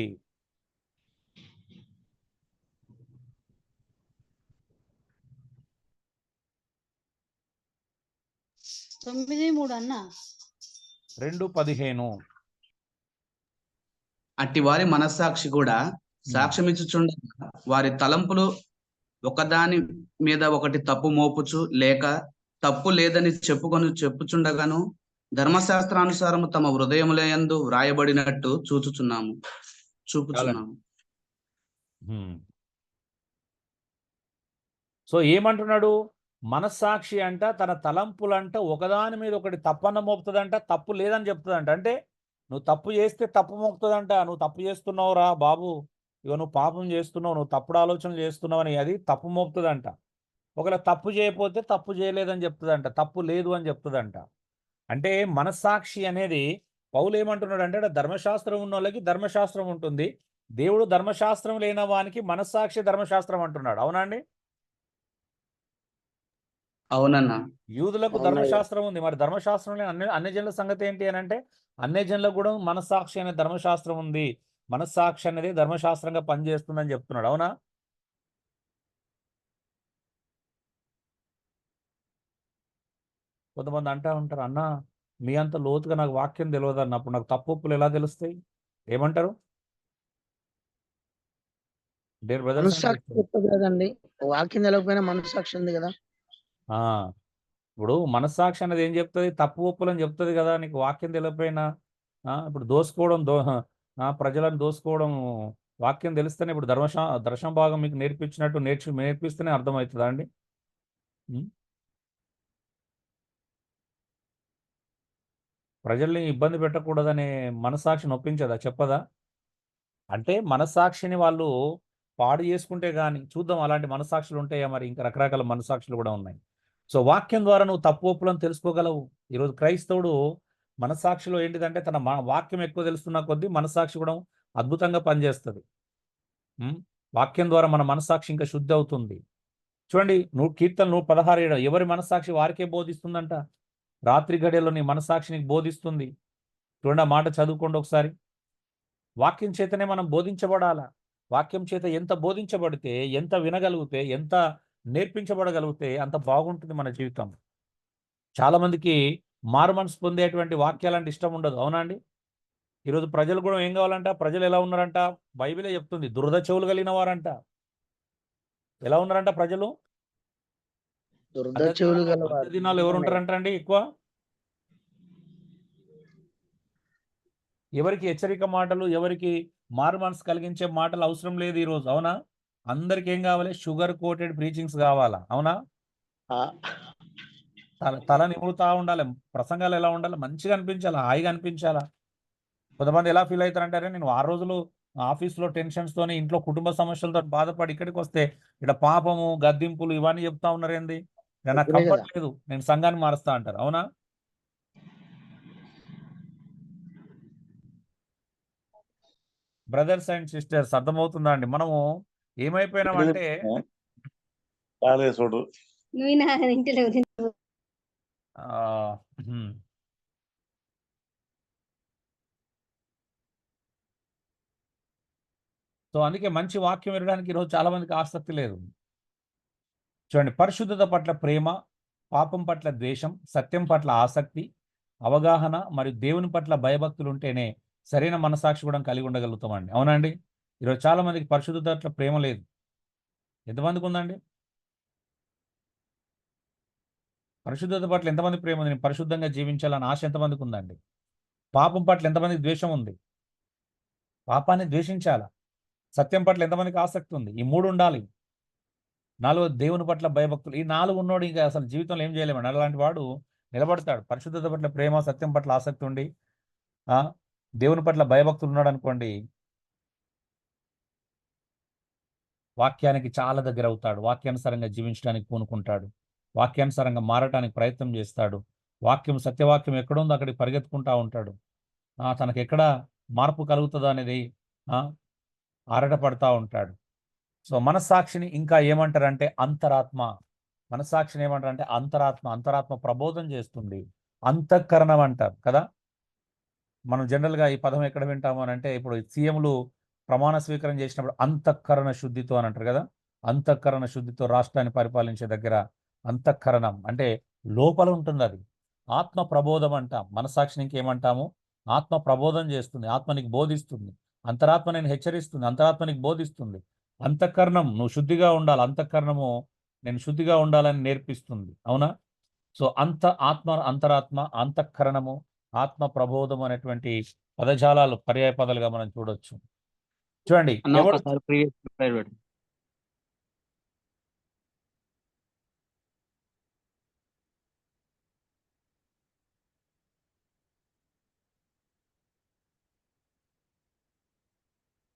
తొమ్మిది మూడు అన్న 2:15 అట్టి వారి మనస్సాక్షి కూడా సాక్ష్యమిచ్చుచుండగా వారి తలంపులు ఒకదాని మీద ఒకటి తప్పు మోపుచు లేక తప్పు లేదని చెప్పుచుండగాను ధర్మశాస్త్రానుసారము తమ హృదయములయందు వ్రాయబడినట్టు చూపుచున్నాము. సో ఏమంటున్నాడు? మనస్సాక్షి అంట తన తలంపులంట ఒకదాని మీద ఒకటి తప్పన్న మోపుతుందంట, తప్పు లేదని చెప్తుందంట. అంటే నువ్వు తప్పు చేస్తే తప్పు మోపుతుందంట. నువ్వు తప్పు చేస్తున్నావురా బాబు, ఇక నువ్వు పాపం చేస్తున్నావు, నువ్వు తప్పుడు ఆలోచనలు చేస్తున్నావు అని అది తప్పు మోపుతుందంట. ఒకవేళ తప్పు చేయకపోతే తప్పు చేయలేదని చెప్తుందంట, తప్పు లేదు అని చెప్తుందంట. అంటే మనస్సాక్షి అనేది పౌలు ఏమంటున్నాడు అంటే, ధర్మశాస్త్రం ఉన్న వాళ్ళకి ధర్మశాస్త్రం ఉంటుంది, దేవుడు ధర్మశాస్త్రం లేని వానికి మనస్సాక్షి ధర్మశాస్త్రం అంటున్నాడు. అవునా అండి? అవునన్నా. యూదులకు ధర్మశాస్త్రం ఉంది, మరి ధర్మశాస్త్రం లేని అన్ని జనుల సంగతి ఏంటి అని అంటే, అన్ని జనులకు కూడా మనస్సాక్షి అనే ధర్మశాస్త్రం ఉంది. మనస్సాక్షి అనేది ధర్మశాస్త్రంగా పనిచేస్తుందని చెప్తున్నాడు. అవునా? కొంతమంది అంటా ఉంటారు, అన్న మీ అంత లోతుగా నాకు వాక్యం తెలియదు అన్నప్పుడు నాకు తప్పులు ఎలా తెలుస్తాయి? ఏమంటారు? డేర్ బ్రదర్స్ మనస్సాక్షి చెప్తుంది కదండి. వాక్యం తెలవకపోయినా మనస్సాక్షి ఉంది కదా. ఇప్పుడు మనస్సాక్షి అనేది ఏం చెప్తుంది? తప్పు ఒప్పులు అని చెప్తుంది కదా. నీకు వాక్యం తెలియకపోయినా ఇప్పుడు దోసుకోవడం ప్రజలను దోసుకోవడం వాక్యం తెలిస్తేనే, ఇప్పుడు దర్శన భాగం మీకు నేర్పించినట్టు నేర్పిస్తేనే అర్థమవుతుందా అండి? ప్రజల్ని ఇబ్బంది పెట్టకూడదనే మనస్సాక్షిని ఒప్పించదా, చెప్పదా? అంటే మనస్సాక్షిని వాళ్ళు పాడు చేసుకుంటే కానీ చూద్దాం అలాంటి మనస్సాక్షులు ఉంటాయా? మరి ఇంకా రకరకాల మనస్సాక్షులు కూడా ఉన్నాయి. సో వాక్యం ద్వారా నువ్వు తప్పు ఒప్పులను తెలుసుకోగలవు. ఈరోజు క్రైస్తవుడు మనస్సాక్షిలో ఏంటిదంటే తన వాక్యం ఎక్కువ తెలుస్తున్న కొద్దీ మనస్సాక్షి కూడా అద్భుతంగా పనిచేస్తుంది. వాక్యం ద్వారా మన మనస్సాక్షి ఇంకా శుద్ధి అవుతుంది. చూడండి, కీర్తన 116 ఎవరి మనస్సాక్షి వారికే బోధిస్తుందంట. రాత్రి గడియలో నీ మనస్సాక్షి నీకు బోధిస్తుంది. చూడండి, ఆ మాట చదువుకోండి ఒకసారి. వాక్యం చేతనే మనం బోధించబడాలా. వాక్యం చేత ఎంత బోధించబడితే, ఎంత వినగలిగితే, ఎంత నేర్పించబడగలిగితే అంత బాగుంటుంది మన జీవితం. చాలా మందికి మారు మనసు పొందేటువంటి వాక్యాలంటే ఇష్టం ఉండదు. అవునా అండి? ఈరోజు ప్రజలు కూడా ఏం కావాలంట? ప్రజలు ఎలా ఉన్నారంట? బైబిలే చెప్తుంది, దురద చెవులు కలిగిన వారంట. ఎలా ఉన్నారంట ప్రజలు? దినాలు ఎవరు ఉంటారంట అండి ఎక్కువ? ఎవరికి హెచ్చరిక మాటలు, ఎవరికి మారు మనసు కలిగించే మాటలు అవసరం లేదు ఈరోజు. అవునా? అందరికి ఏం కావాలి? షుగర్ కోటెడ్ ప్రీచింగ్స్ కావాలా? అవునా? తల నిమురుతా ఉండాలి. ప్రసంగాలు ఎలా ఉండాలి? మంచిగా అనిపించాలా, హాయిగా అనిపించాలా. కొంతమంది ఎలా ఫీల్ అవుతారంటారే, నేను 6 రోజులు ఆఫీస్లో టెన్షన్స్ తోని, ఇంట్లో కుటుంబ సమస్యలతో బాధపడి ఇక్కడికి వస్తే ఇక్కడ పాపము, గద్దింపులు ఇవన్నీ చెప్తా ఉన్నారు ఏంది? నాకు కంఫర్ట్ లేదు, నేను సంఘాన్ని మారుస్తా అంటారు. అవునా? బ్రదర్స్ అండ్ సిస్టర్స్, అర్థమవుతుందా అండి? మనము ఏమైపోయినామంటే సో అందుకే మంచి వాక్యం వినడానికి ఈరోజు చాలా మందికి ఆసక్తి లేదు. చూడండి, పరిశుద్ధత పట్ల ప్రేమ, పాపం పట్ల ద్వేషం, సత్యం పట్ల ఆసక్తి, అవగాహన మరియు దేవుని పట్ల భయభక్తులు ఉంటేనే సరైన మనసాక్షి కూడా కలిగి ఉండగలుగుతామండి. అవునండి? ఈరోజు చాలా మందికి పరిశుద్ధత పట్ల ప్రేమ లేదు. ఎంతమందికి ఉందండి? పరిశుద్ధత పట్ల ఎంతమంది ప్రేమ ఉంది? నేను పరిశుద్ధంగా జీవించాలని ఆశ ఎంతమందికి ఉందండి? పాపం పట్ల ఎంతమందికి ద్వేషం ఉంది? పాపాన్ని ద్వేషించాలా. సత్యం పట్ల ఎంతమందికి ఆసక్తి ఉంది? ఈ 3 ఉండాలి. 4 దేవుని పట్ల భయభక్తులు. ఈ 4 ఉన్నోడు ఇంకా అసలు జీవితంలో ఏం చేయలేమండి. అలాంటి వాడు నిలబడతాడు. పరిశుద్ధత పట్ల ప్రేమ, సత్యం పట్ల ఆసక్తి ఉండి దేవుని పట్ల భయభక్తులు ఉన్నాడు అనుకోండి, వాక్యానికి చాలా దగ్గర అవుతాడు. వాక్యానుసారంగా జీవించడానికి పూనుకుంటాడు. వాక్యానుసారంగా మారటానికి ప్రయత్నం చేస్తాడు. వాక్యం, సత్యవాక్యం ఎక్కడుందో అక్కడికి పరిగెత్తుకుంటా ఉంటాడు. తనకు ఎక్కడ మార్పు కలుగుతుందో అనేది ఆరాటపడతా ఉంటాడు. సో మనస్సాక్షిని ఇంకా ఏమంటారంటే అంతరాత్మ. మనస్సాక్షిని ఏమంటారంటే అంతరాత్మ. అంతరాత్మ ప్రబోధం చేస్తుంది. అంతఃకరణం అంటారు కదా. మనం జనరల్గా ఈ పదం ఎక్కడ వింటాము అని అంటే, ఇప్పుడు సీఎంలు ప్రమాణ స్వీకారం చేసినప్పుడు అంతఃకరణ శుద్ధితో అని అంటారు కదా. అంతఃకరణ శుద్ధితో రాష్ట్రాన్ని పరిపాలించే దగ్గర అంతఃకరణం అంటే లోపల ఉంటుంది. అది ఆత్మ ప్రబోధం అంటాం. మనస్సాక్షిని ఇంకేమంటాము? ఆత్మ ప్రబోధం చేస్తుంది. ఆత్మ నీకు బోధిస్తుంది. అంతరాత్మ నేను హెచ్చరిస్తుంది. అంతరాత్మ నీకు బోధిస్తుంది. అంతఃకరణం నువ్వు శుద్ధిగా ఉండాలి. అంతఃకరణము నేను శుద్ధిగా ఉండాలని నేర్పిస్తుంది. అవునా? సో ఆత్మ, అంతరాత్మ, అంతఃకరణము, ఆత్మ ప్రబోధం అనేటువంటి పదజాలాలు పర్యాయ పదాలుగా మనం చూడొచ్చు. చూడండి, అన్న ఎవడు ఒకసారి ప్రీవియస్ స్లైడ్ పెట్టు.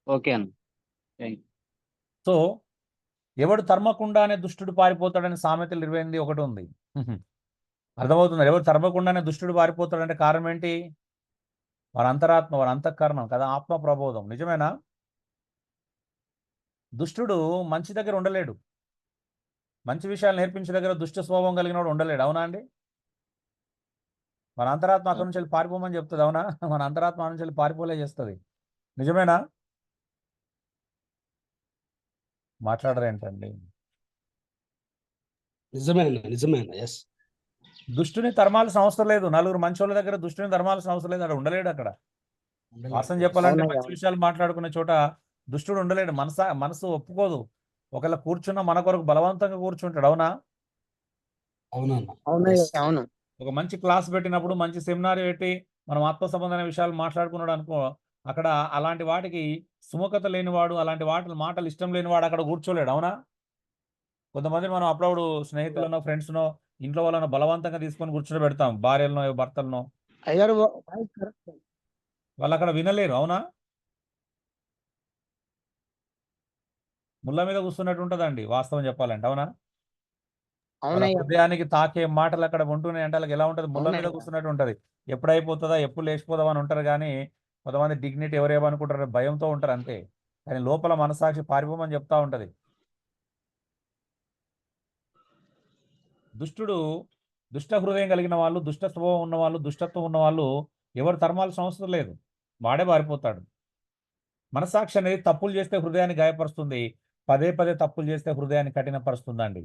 ఓకే అన్న. సో ఎవడు తరమకుండానే దుష్టుడు పారిపోతాడని సామెతలు 28:1 ఉంది. అర్థమవుతుంది. ఎవరు తరమకుండానే దుష్టుడు పారిపోతాడంటే కారణం ఏంటి? వారి అంతరాత్మ, వారి అంతఃకరణం కదా, ఆత్మ ప్రబోధం. నిజమేనా? దుష్టుడు మంచి దగ్గర ఉండలేడు. మంచి విషయాలు నేర్పించే దగ్గర దుష్ట స్వభావం కలిగిన వాడు ఉండలేడు. అవునా అండి? మన అంతరాత్మ అక్కడి నుంచి వెళ్ళి పారిపోమని చెప్తుంది. అవునా? మన అంతరాత్మ నుంచి వెళ్ళి పారిపోలే చేస్తుంది. నిజమేనా? మాట్లాడరేంటండి? నిజమేనా? ఎస్. దుష్టుని తరమాల్సిన అవసరం లేదు. నలుగురు మంచోళ్ళ దగ్గర దుష్టుని తరమాల్సిన అవసరం లేదు. అక్కడ ఉండలేడు. అక్కడ వాస్తవం చెప్పాలంటే మంచి విషయాలు మాట్లాడుకునే చోట దుష్టుడు ఉండలేడు. మనసు ఒప్పుకోదు. ఒకవేళ కూర్చున్న మన కొరకు బలవంతంగా కూర్చుంటాడు. అవునా? అవును. ఒక మంచి క్లాస్ పెట్టినప్పుడు, మంచి సెమినార్ పెట్టి మనం ఆత్మ సంబంధమైన విషయాలు మాట్లాడుకున్నాడు అనుకో, అక్కడ అలాంటి వాటికి సుముఖత లేనివాడు, అలాంటి మాటలు ఇష్టం లేనివాడు అక్కడ కూర్చోలేడు. అవునా? కొంతమంది మనం అప్పుడప్పుడు స్నేహితులనో, ఫ్రెండ్స్నో, ఇంట్లో వాళ్ళనో బలవంతంగా తీసుకొని కూర్చొని పెడతాం, భార్యలనో భర్తలనో. అయ్యారు వాళ్ళు అక్కడ వినలేరు. అవునా? ముళ్ళ మీద కూర్చున్నట్టు ఉంటుందండి వాస్తవం చెప్పాలంటే. అవునా? వాళ్ళ హృదయానికి తాకే మాటలు అక్కడ ఉంటున్నాయి అంటే వాళ్ళకి ఎలా ఉంటుంది? ముళ్ళ మీద కూర్చున్నట్టు ఉంటుంది. ఎప్పుడైపోతుందా, ఎప్పుడు లేచిపోదాం అని ఉంటారు. కానీ కొంతమంది డిగ్నిటీ ఎవరేమనుకుంటారు భయంతో ఉంటారు అంతే. కానీ లోపల మనసాక్షి పారిపోమని చెప్తా ఉంటది. దుష్ట హృదయం కలిగిన వాళ్ళు, దుష్ట స్వభావం ఉన్నవాళ్ళు, దుష్టత్వం ఉన్నవాళ్ళు ఎవరు తరమాల్సిన అవసరం లేదు. వాడే పారిపోతాడు. మనసాక్షి అనేది తప్పులు చేస్తే హృదయాన్ని గాయపరుస్తుంది. పదే తప్పులు చేస్తే హృదయాన్ని కఠినపరుస్తుందండి.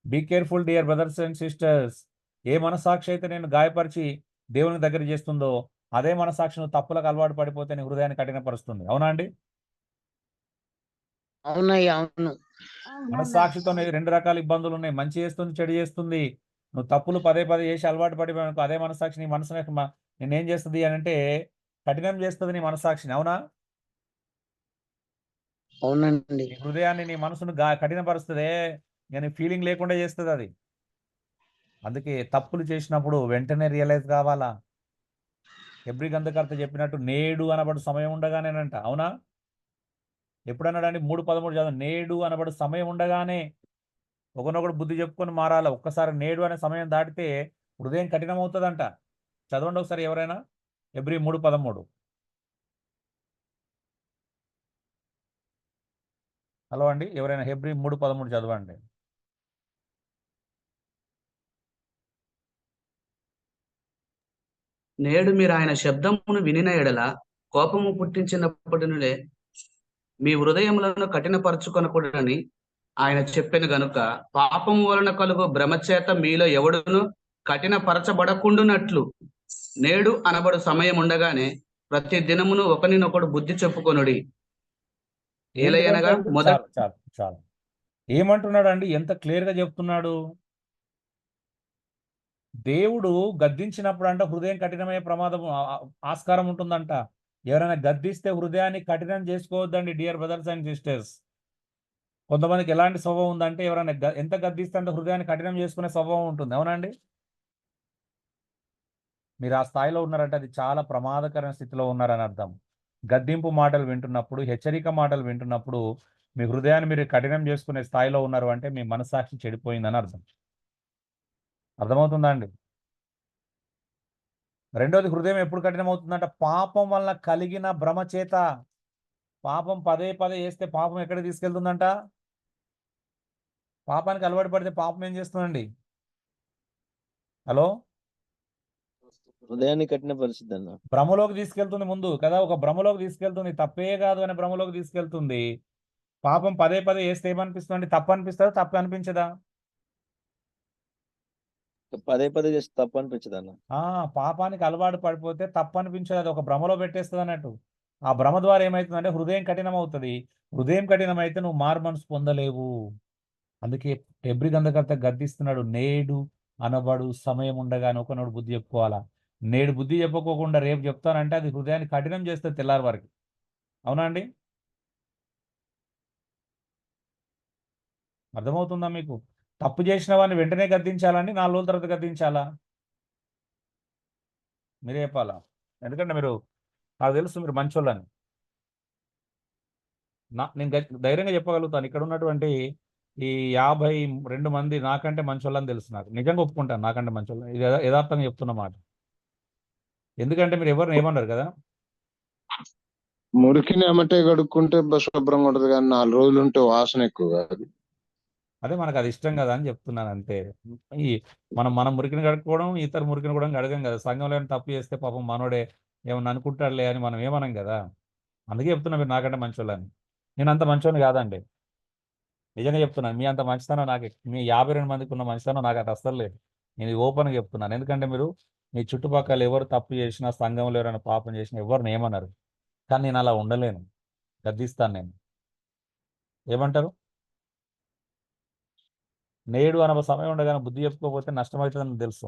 Be careful dear brothers and sisters. ఏ మనసాక్షి అయితే నేను గాయపరిచి దేవుని దగ్గర చేస్తుందో అదే మనసాక్షి నువ్వు తప్పులకు అలవాటు పడిపోతే నీ హృదయాన్ని కఠినపరుస్తుంది. అవునా అండి? అవును. మనస్సాక్షితో 2 రకాల ఇబ్బందులు ఉన్నాయి. మంచి చేస్తుంది, చెడు చేస్తుంది. నువ్వు తప్పులు పదే చేసి అలవాటు పడిపోయావు. అదే మనస్సాక్షి నీ మనసుని నేనేం చేస్తుంది అని అంటే కఠినం చేస్తుంది నీ మనస్సాక్షిని. అవునా? అవునండి. నీ హృదయాన్ని, నీ మనసును కఠినపరుస్తుంది. నేను ఫీలింగ్ లేకుండా చేస్తుంది అది. అందుకే తప్పులు చేసినప్పుడు వెంటనే రియలైజ్ కావాలా. హెబ్రీ గ్రంథకర్త చెప్పినట్టు నేడు అనబడు సమయం ఉండగానేనంట. అవునా? ఎప్పుడన్నాడండి? 3:13 చదువు. నేడు అనబడు సమయం ఉండగానే ఒకనొకడు బుద్ధి చెప్పుకొని మారాల. ఒక్కసారి నేడు అనే సమయం దాటితే హృదయం కఠినమవుతుందంట. చదవండి ఒకసారి ఎవరైనా హెబ్రీ 3:13. హలో అండి, ఎవరైనా హెబ్రీ 3:13 చదవండి. నేడు మీరు ఆయన శబ్దమును వినిన ఎడల కోపము పుట్టించినప్పటి నుండే మీ హృదయములను కఠినపరచుకొనకూడదని ఆయన చెప్పెను గనుక పాపము వలన కలుగు భ్రమచేత మీలో ఎవడును కఠినపరచబడకుండునట్లు నేడు అనబడు సమయం ఉండగానే ప్రతి దినమును ఒకరినొకడు బుద్ధి చెప్పుకొనుడి. ఏలయనగా చాలు. ఏమంటున్నాడు అండి? ఎంత క్లియర్ గా చెప్తున్నాడు. దేవుడు గద్దించినప్పుడు అంట హృదయం కఠినమయ్యే ప్రమాదం ఆస్కారం ఉంటుందంట. ఎవరైనా గద్దిస్తే హృదయాన్ని కఠినం చేసుకోవద్దండి డియర్ బ్రదర్స్ అండ్ సిస్టర్స్. కొంతమందికి ఎలాంటి స్వభావం ఉందంటే ఎవరైనా ఎంత గద్దిస్తే అంటే హృదయాన్ని కఠినం చేసుకునే స్వభావం ఉంటుంది. అవునండి? మీరు ఆ స్థాయిలో ఉన్నారంటే అది చాలా ప్రమాదకరమైన స్థితిలో ఉన్నారని అర్థం. గద్దింపు మాటలు వింటున్నప్పుడు, హెచ్చరిక మాటలు వింటున్నప్పుడు మీ హృదయాన్ని మీరు కఠినం చేసుకునే స్థాయిలో ఉన్నారు అంటే మీ మనస్సాక్షి చెడిపోయిందని అర్థం. అర్థమవుతుందా అండి? రెండోది, హృదయం ఎప్పుడు కఠినమవుతుందంట? పాపం వల్ల కలిగిన భ్రమ చేత. పాపం పదే పదే చేస్తే పాపం ఎక్కడ తీసుకెళ్తుందంట? పాపానికి అలవాటు పడితే పాపం ఏం చేస్తుందండి? హలో, హృదయాన్ని కఠిన పరిస్థితి అన్న. భ్రమలోకి తీసుకెళ్తుంది ముందు కదా, ఒక భ్రమలోకి తీసుకెళ్తుంది. తప్పే కాదు అనే భ్రమలోకి తీసుకెళ్తుంది. పాపం పదే పదే చేస్తే ఏమనిపిస్తుంది? తప్పు అనిపిస్తుందా? తప్పు అనిపించదా? పదే పదే చేస్తే తప్పు అనిపించదు అన్న. పాపానికి అలవాటు పడిపోతే తప్పు అనిపించదు, అది ఒక భ్రమలో పెట్టేస్తుంది అన్నట్టు. ఆ భ్రమ ద్వారా ఏమవుతుందంటే హృదయం కఠినం అవుతుంది. హృదయం కఠినమైతే నువ్వు మారు మనసు పొందలేవు. అందుకే ఎబ్రి గంధకర్త గద్దిస్తున్నాడు, నేడు అనబడు సమయం ఉండగానే ఒకనోడు బుద్ధి చెప్పుకోవాలా. నేడు బుద్ధి చెప్పుకోకుండా రేపు చెప్తానంటే అది హృదయాన్ని కఠినం చేస్తే తెల్లారి వరకు. అవునా అండి? అర్థమవుతుందా మీకు? తప్పు చేసిన వాడిని వెంటనే గద్దించాలండి, 4 రోజుల తర్వాత గద్దించాలా? మీరే చెప్పాలా. ఎందుకంటే మీరు, నాకు తెలుసు మీరు మంచోళ్ళని. నేను ధైర్యంగా చెప్పగలుగుతాను, ఇక్కడ ఉన్నటువంటి ఈ 52 మంది నాకంటే మంచోళ్ళని తెలుసు. నాకు నిజంగా ఒప్పుకుంటాను నాకంటే మంచోళ్ళు. ఇది యథార్థంగా చెప్తున్న మాట. ఎందుకంటే మీరు ఎవరిని ఏమన్నారు కదా. మురికిని ఎమ్మటే కడుక్కుంటే శుభ్రంగా ఉంటది, కానీ 4 రోజులు ఉంటే వాసన ఎక్కువ కాదు. అదే మనకు అది ఇష్టం కదా అని చెప్తున్నాను అంతే. ఈ మనం మురికిని కడుక్కోవడం, ఇతర మురికిని కూడా కడగం కదా. సంఘంలో తప్పు చేస్తే పాపం మనోడే ఏమన్నా అనుకుంటాడులే అని మనం ఏమనం కదా. అందుకే చెప్తున్నా మీరు నాకంటే మంచోళ్ళని. నేను అంత మంచోని కాదండి, నిజంగా చెప్తున్నాను. మీ అంత మంచితనం నాకు, మీ 52 మందికి ఉన్న మంచితనం నాకు అది అస్సలు లేదు. నేను ఇది ఓపెన్గా చెప్తున్నాను. ఎందుకంటే మీరు మీ చుట్టుపక్కల ఎవరు తప్పు చేసినా, సంఘంలో ఎవరైనా పాపం చేసినా ఎవరిని ఏమన్నారు. కానీ నేను అలా ఉండలేను, గద్దిస్తాను నేను. ఏమంటారు? నేడు అనవ సమయం ఉండగానే బుద్ధి చెప్పుకోకపోతే నష్టమవుతుందని తెలుసు.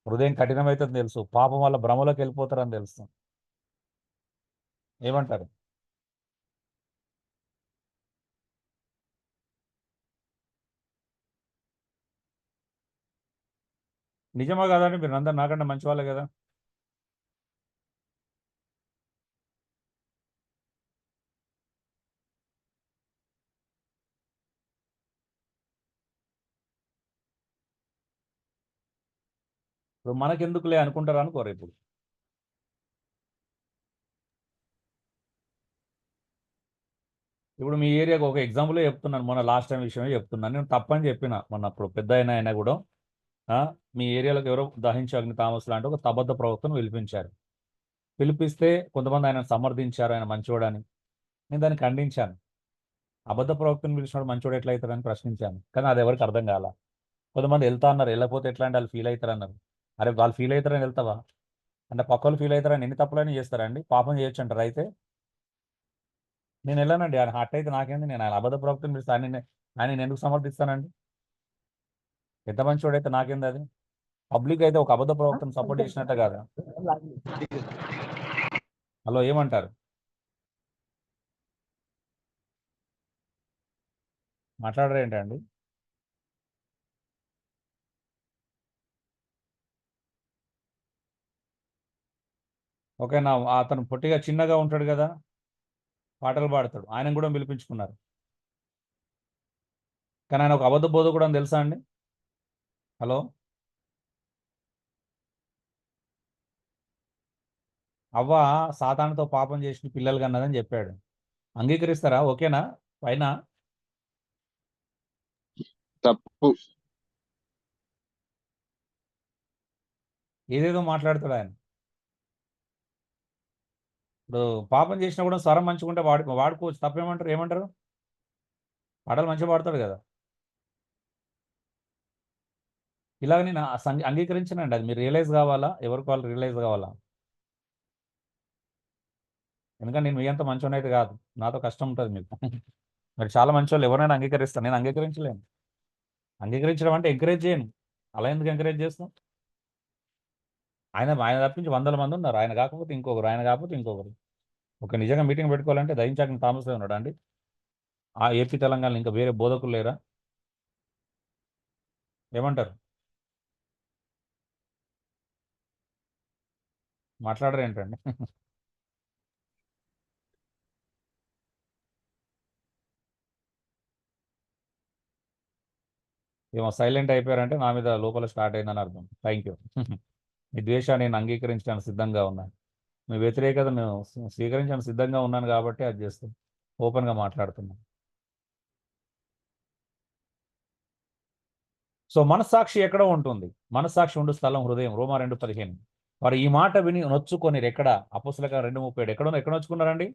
హృదయం కఠినమవుతుందని తెలుసు. పాపం వల్ల భ్రమలోకి వెళ్ళిపోతారని తెలుసు. ఏమంటారు? నిజమా కాదండి? మీరు అందరు నాకంటే మంచి వాళ్ళే కదా. ఇప్పుడు మనకెందుకులే అనుకుంటారా అనుకోరు. ఇప్పుడు మీ ఏరియాకు ఒక ఎగ్జాంపుల్ చెప్తున్నాను, మొన్న లాస్ట్ టైం విషయమే చెప్తున్నాను. నేను తప్పని చెప్పిన మొన్న, అప్పుడు పెద్ద అయినా కూడా మీ ఏరియాలోకి ఎవరో దహించి అగ్ని తామసులు అంటే ఒక అబద్ధ ప్రవక్తను పిలిపించారు. పిలిపిస్తే కొంతమంది ఆయన సమర్థించారు, ఆయన మంచోడని. నేను దాన్ని ఖండించాను. అబద్ధ ప్రవక్తను పిలిచినప్పుడు మంచోడు ఎట్లా అవుతారని ప్రశ్నించాను. కానీ అది ఎవరికి అర్థం కాల. కొంతమంది వెళ్తా అన్నారు, వెళ్ళకపోతే ఎట్లా అంటే వాళ్ళు ఫీల్ అవుతారు అన్నారు. అరే వాళ్ళు ఫీల్ అవుతారని వెళ్తావా? అంటే పక్క వాళ్ళు ఫీల్ అవుతారని ఎన్ని తప్పులైనా చేస్తారండి? పాపం చేయొచ్చు అంటారు. అయితే నేను వెళ్ళానండి. ఆయన హార్ట్ అయితే నాకేంది, నేను ఆయన అబద్ధ ప్రవక్తను పిలిస్తే ఆయన ఎందుకు సమర్థిస్తానండి? ఎంత మంచోడైతే నాకేంది అది? పబ్లిక్ అయితే ఒక అబద్ధ ప్రవక్తను సపోర్ట్ చేసినట్టే కాదా? హలో, ఏమంటారు? మాట్లాడరు ఏంటండి? ఓకేనా? అతను పొట్టిగా చిన్నగా ఉంటాడు కదా, పాటలు పాడతాడు, ఆయన కూడా పిలిపించుకున్నారు. కానీ ఆయన ఒక అబద్ధ బోధకుడు అని తెలుసా అండి? హలో, అవ్వ సాతానుతో పాపం చేసిన పిల్లలు కన్నదని చెప్పాడు. అంగీకరిస్తారా? ఓకేనా? పైన తప్పు. ఏదేదో మాట్లాడతాడు ఆయన. ఇప్పుడు పాపం చేసినా కూడా స్వరం మంచుకుంటే వాడుకోవచ్చు, తప్పేమంటారు? ఏమంటారు? పాటలు మంచిగా పాడతాడు కదా. ఇలాగ నేను అంగీకరించనండి. అది మీరు రియలైజ్ కావాలా, ఎవరికి వాళ్ళు రియలైజ్ కావాలా. ఎందుకంటే నేను మీ అంత మంచోని అయితే కాదు, నాతో కష్టం ఉంటుంది మీకు. మీరు చాలా మంచి వాళ్ళు, ఎవరైనా అంగీకరిస్తాను, నేను అంగీకరించలేను. అంగీకరించడం అంటే ఎంకరేజ్ చేయను. అలా ఎందుకు ఎంకరేజ్ చేస్తాం? ఆయన తప్పించి 100 మంది ఉన్నారు. ఆయన కాకపోతే ఇంకొకరు, ఆయన కాకపోతే ఇంకొకరు. ఒక నిజంగా మీటింగ్ పెట్టుకోవాలంటే దయించాక థామస్ ఉన్నాడు అండి. ఆ ఏపీ తెలంగాణలో ఇంకా వేరే బోధకులు లేరా? ఏమంటారు? మాట్లాడరు ఏంటండి? ఏమో సైలెంట్ అయిపోయారంటే నా మీద లోపల స్టార్ట్ అయిందని అర్థం. Thank you. మీ ద్వేషాన్ని నేను అంగీకరించడానికి సిద్ధంగా ఉన్నాను. మీ వ్యతిరేకత నేను స్వీకరించడానికి సిద్ధంగా ఉన్నాను కాబట్టి అది చేస్తాను. ఓపెన్గా మాట్లాడుతున్నాను. సో మనస్సాక్షి ఎక్కడ ఉంటుంది? మనస్సాక్షి ఉండు స్థలం హృదయం. రోమా 2:15. వారు ఈ మాట విని నొచ్చుకొని ఎక్కడ? అపోస్తల కార్యం 2:37. ఎక్కడ నొచ్చుకున్నారండి?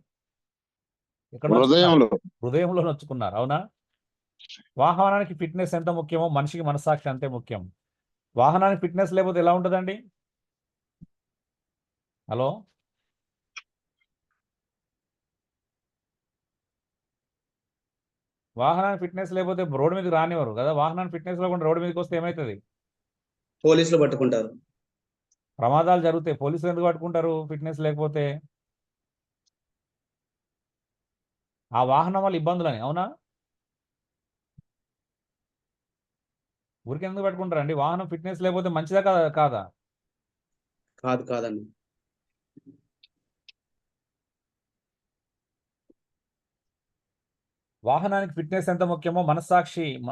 ఎక్కడ నొచ్చుకున్నారు? హృదయంలో హృదయంలో నొచ్చుకున్నారు. అవునా? వాహనానికి ఫిట్నెస్ ఎంత ముఖ్యమో మనిషికి మనస్సాక్షి అంతే ముఖ్యం. వాహనానికి ఫిట్నెస్ లేకపోతే ఎలా ఉంటుందండి? హలో, వాహనానికి ఫిట్నెస్ లేకపోతే రోడ్డు మీదకి రానివ్వరు కదా. వాహనానికి ఫిట్నెస్ లేకుండా రోడ్డు మీదకి వస్తే ఏమవుతుంది? పోలీసులు పట్టుకుంటారు. ప్రమాదాలు జరుగుతాయి. పోలీసులు ఎందుకు పట్టుకుంటారు ఫిట్నెస్ లేకపోతే? ఆ వాహనం వల్ల ఇబ్బందులని. అవునా? ఊరికి ఎందుకు పట్టుకుంటారండి? వాహనం ఫిట్నెస్ లేకపోతే మంచిదా కాదా? కాదండి. వాహనానికి ఫిట్నెస్ ఎంత ముఖ్యమో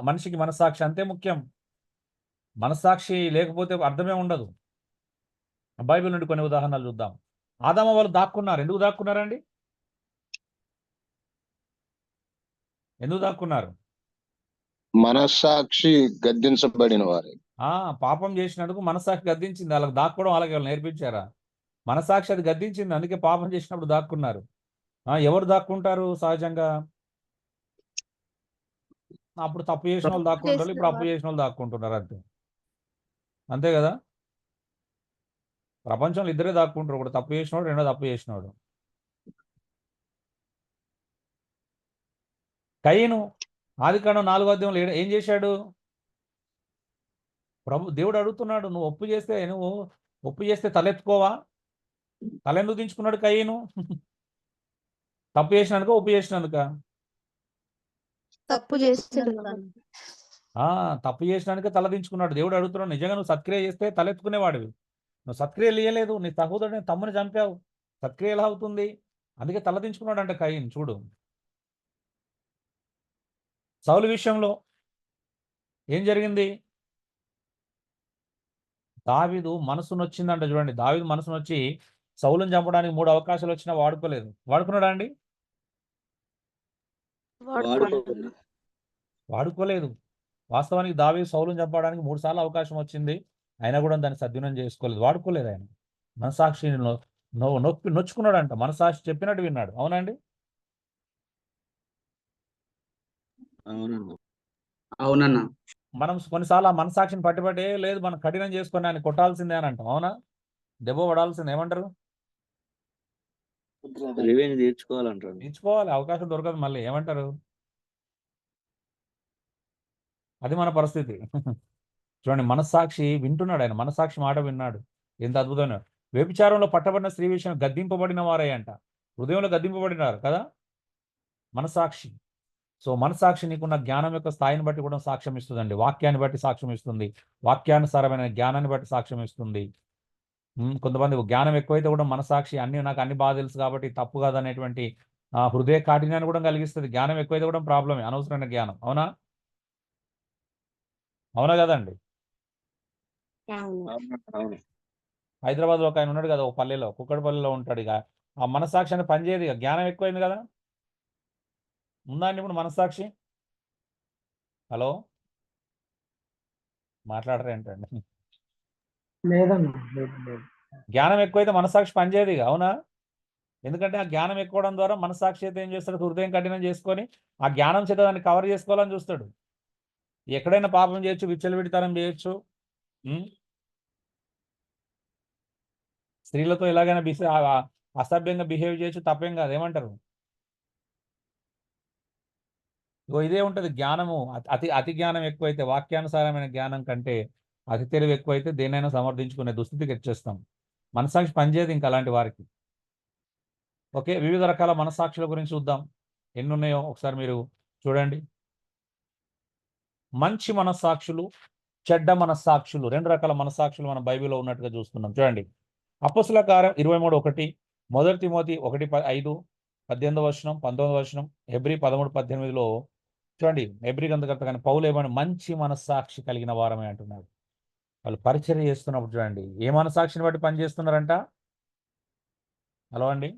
మనిషికి మనస్సాక్షి అంతే ముఖ్యం. మనస్సాక్షి లేకపోతే అర్థమే ఉండదు. బైబిల్ నుండి కొన్ని ఉదాహరణలు చూద్దాం. ఆదాము వాళ్ళు దాక్కున్నారు. ఎందుకు దాక్కున్నారండి? ఎందుకు దాక్కున్నారు? మనస్సాక్షి గద్దించబడిన వారే. పాపం చేసినందుకు మనస్సాక్షి గద్దించింది. వాళ్ళకి దాక్కోవడం వాళ్ళకి వాళ్ళు నేర్పించారా? మనస్సాక్షి అది గద్దించింది. అందుకే పాపం చేసినప్పుడు దాక్కున్నారు. ఎవరు దాక్కుంటారు సహజంగా? అప్పుడు తప్పు చేసిన వాళ్ళు దాక్కుంటారు, ఇప్పుడు అప్పు చేసిన వాళ్ళు దాక్కుంటున్నారు. అంతే కదా. ప్రపంచంలో ఇద్దరే దాక్కుంటారు. ఒకటి తప్పు చేసినోడు, రెండో తప్పు చేసినోడు. కయీను ఆదికాండం 4వ అధ్యాయంలో ఏం చేశాడు? దేవుడు అడుగుతున్నాడు, నువ్వు ఒప్పు చేస్తే తలెత్తుకోవా? తలెందుకు దించుకున్నాడు కయీను? తప్పు చేసినందుక ఒప్పు చేసినందుక? తప్పు చేస్తాడు. తప్పు చేసినందుకే తల దించుకున్నాడు. దేవుడు అడుగుతున్నాడు, నిజంగా నువ్వు సత్క్రియ చేస్తే తలెత్తుకునేవాడివి. నువ్వు సత్క్రియ చేయలేదు, నీ సహోదరుని తమ్ముని చంపావు, సత్క్రియ ఎలా అవుతుంది? అందుకే తల దించుకున్నాడు అంటే కయీను. చూడు, సౌలు విషయంలో ఏం జరిగింది? దావీదు మనసు నొచ్చిందంట. చూడండి, దావీదు మనసు నొచ్చి సౌలుని చంపడానికి 3 అవకాశాలు వచ్చినా వాడుకోలేదు. వాడుకున్నాడా అండి? వాడుకోలేదు. వాస్తవానికి దావీదు సౌలుని చంపడానికి 3 సార్లు అవకాశం వచ్చింది, అయినా కూడా దాన్ని సద్వినియోగం చేసుకోలేదు. వాడుకోలేదు. ఆయన మనసాక్షి నొచ్చుకున్నాడంట. మనసాక్షి చెప్పినట్టు విన్నాడు. అవునండి? అవునన్నా. మనం కొన్నిసార్లు ఆ మనసాక్షిని పట్టుబట్టే లేదు, మనం కఠినం చేసుకొని ఆయన కొట్టాల్సిందే అని అంటాం. అవునా? దెబ్బ పడాల్సిందే. ఏమంటారు? రివెంజ్ తీర్చుకోవాలంటారు. తీర్చుకోవాలి, అవకాశం దొరకదు మళ్ళీ. ఏమంటారు? అది మన పరిస్థితి. చూడండి, మనస్సాక్షి వింటున్నాడు. ఆయన మనస్సాక్షి మాట విన్నాడు. ఎంత అద్భుతమైన! వ్యభిచారంలో పట్టబడిన స్త్రీ విషయం గద్దింపబడిన వారే అంట. హృదయంలో గద్దింపబడినారు కదా మనస్సాక్షి. సో మనస్సాక్షి నీకున్న జ్ఞానం యొక్క స్థాయిని బట్టి కూడా సాక్ష్యం ఇస్తుందండి. వాక్యాన్ని బట్టి సాక్ష్యం ఇస్తుంది. వాక్యానుసారమైన జ్ఞానాన్ని బట్టి సాక్ష్యం ఇస్తుంది. కొంతమంది జ్ఞానం ఎక్కువైతే కూడా మనస్సాక్షి నాకు అన్ని బాగా తెలుసు కాబట్టి తప్పు కాదనేటువంటి హృదయ కాఠిన్యాన్ని కూడా కలిగిస్తుంది. జ్ఞానం ఎక్కువైతే కూడా ప్రాబ్లమే, అనవసరమైన జ్ఞానం. అవునా? అవునా కదండి? హైదరాబాద్లో ఒక ఆయన ఉన్నాడు కదా, ఒక పల్లెలో, కుక్కడపల్లిలో ఉంటాడు. ఇక ఆ మనస్సాక్షి అని పనిచేయదు. ఇక జ్ఞానం ఎక్కువైంది కదా. ఉందా అండి ఇప్పుడు మనస్సాక్షి? హలో, మాట్లాడరా ఏంటండి? జ్ఞానం ఎక్కువైతే మనస్సాక్షి పనిచేయదు ఇక. అవునా? ఎందుకంటే ఆ జ్ఞానం ఎక్కువడం ద్వారా మనస్సాక్షి అయితే ఏం చేస్తాడు? హృదయం కఠినం చేసుకొని ఆ జ్ఞానం చేత దాన్ని కవర్ చేసుకోవాలని చూస్తాడు. ఎక్కడైనా పాపం చేయొచ్చు, విచ్చలవిడితనం చేయొచ్చు, స్త్రీలతో ఎలాగైనా అసభ్యంగా బిహేవ్ చేయొచ్చు, తప్పేం కాదు. ఏమంటారు? ఇదే ఉంటుంది జ్ఞానము. అతి జ్ఞానం ఎక్కువైతే, వాక్యానుసారమైన జ్ఞానం కంటే అతి తెలివి ఎక్కువైతే దేనైనా సమర్థించుకునే దుస్థితికి వచ్చేస్తాం. మనస్సాక్షి పనిచేయదు ఇంకా అలాంటి వారికి. ఓకే, వివిధ రకాల మనస్సాక్షుల గురించి చూద్దాం. ఎన్ని ఉన్నాయో ఒకసారి మీరు చూడండి. మంచి మనస్సాక్షులు, చెడ్డ మనస్సాక్షులు, 2 రకాల మనస్సాక్షులు మన బైబిల్లో ఉన్నట్టుగా చూస్తున్నాం. చూడండి, అపోస్తుల కార్యం 23:1, మొదటి తిమోతి 1:5, 18వ వచనం, 19వ వచనం, హెబ్రీ 13:18లో చూడండి. హెబ్రీ గ్రంథకర్త కానీ పౌలు ఏమని మంచి మనస్సాక్షి కలిగిన వారమే అంటున్నాడు. వాళ్ళు పరిచర్య చేస్తున్నప్పుడు చూడండి ఏ మనస్సాక్షిని బట్టి పనిచేస్తున్నారంట. హలో అండి.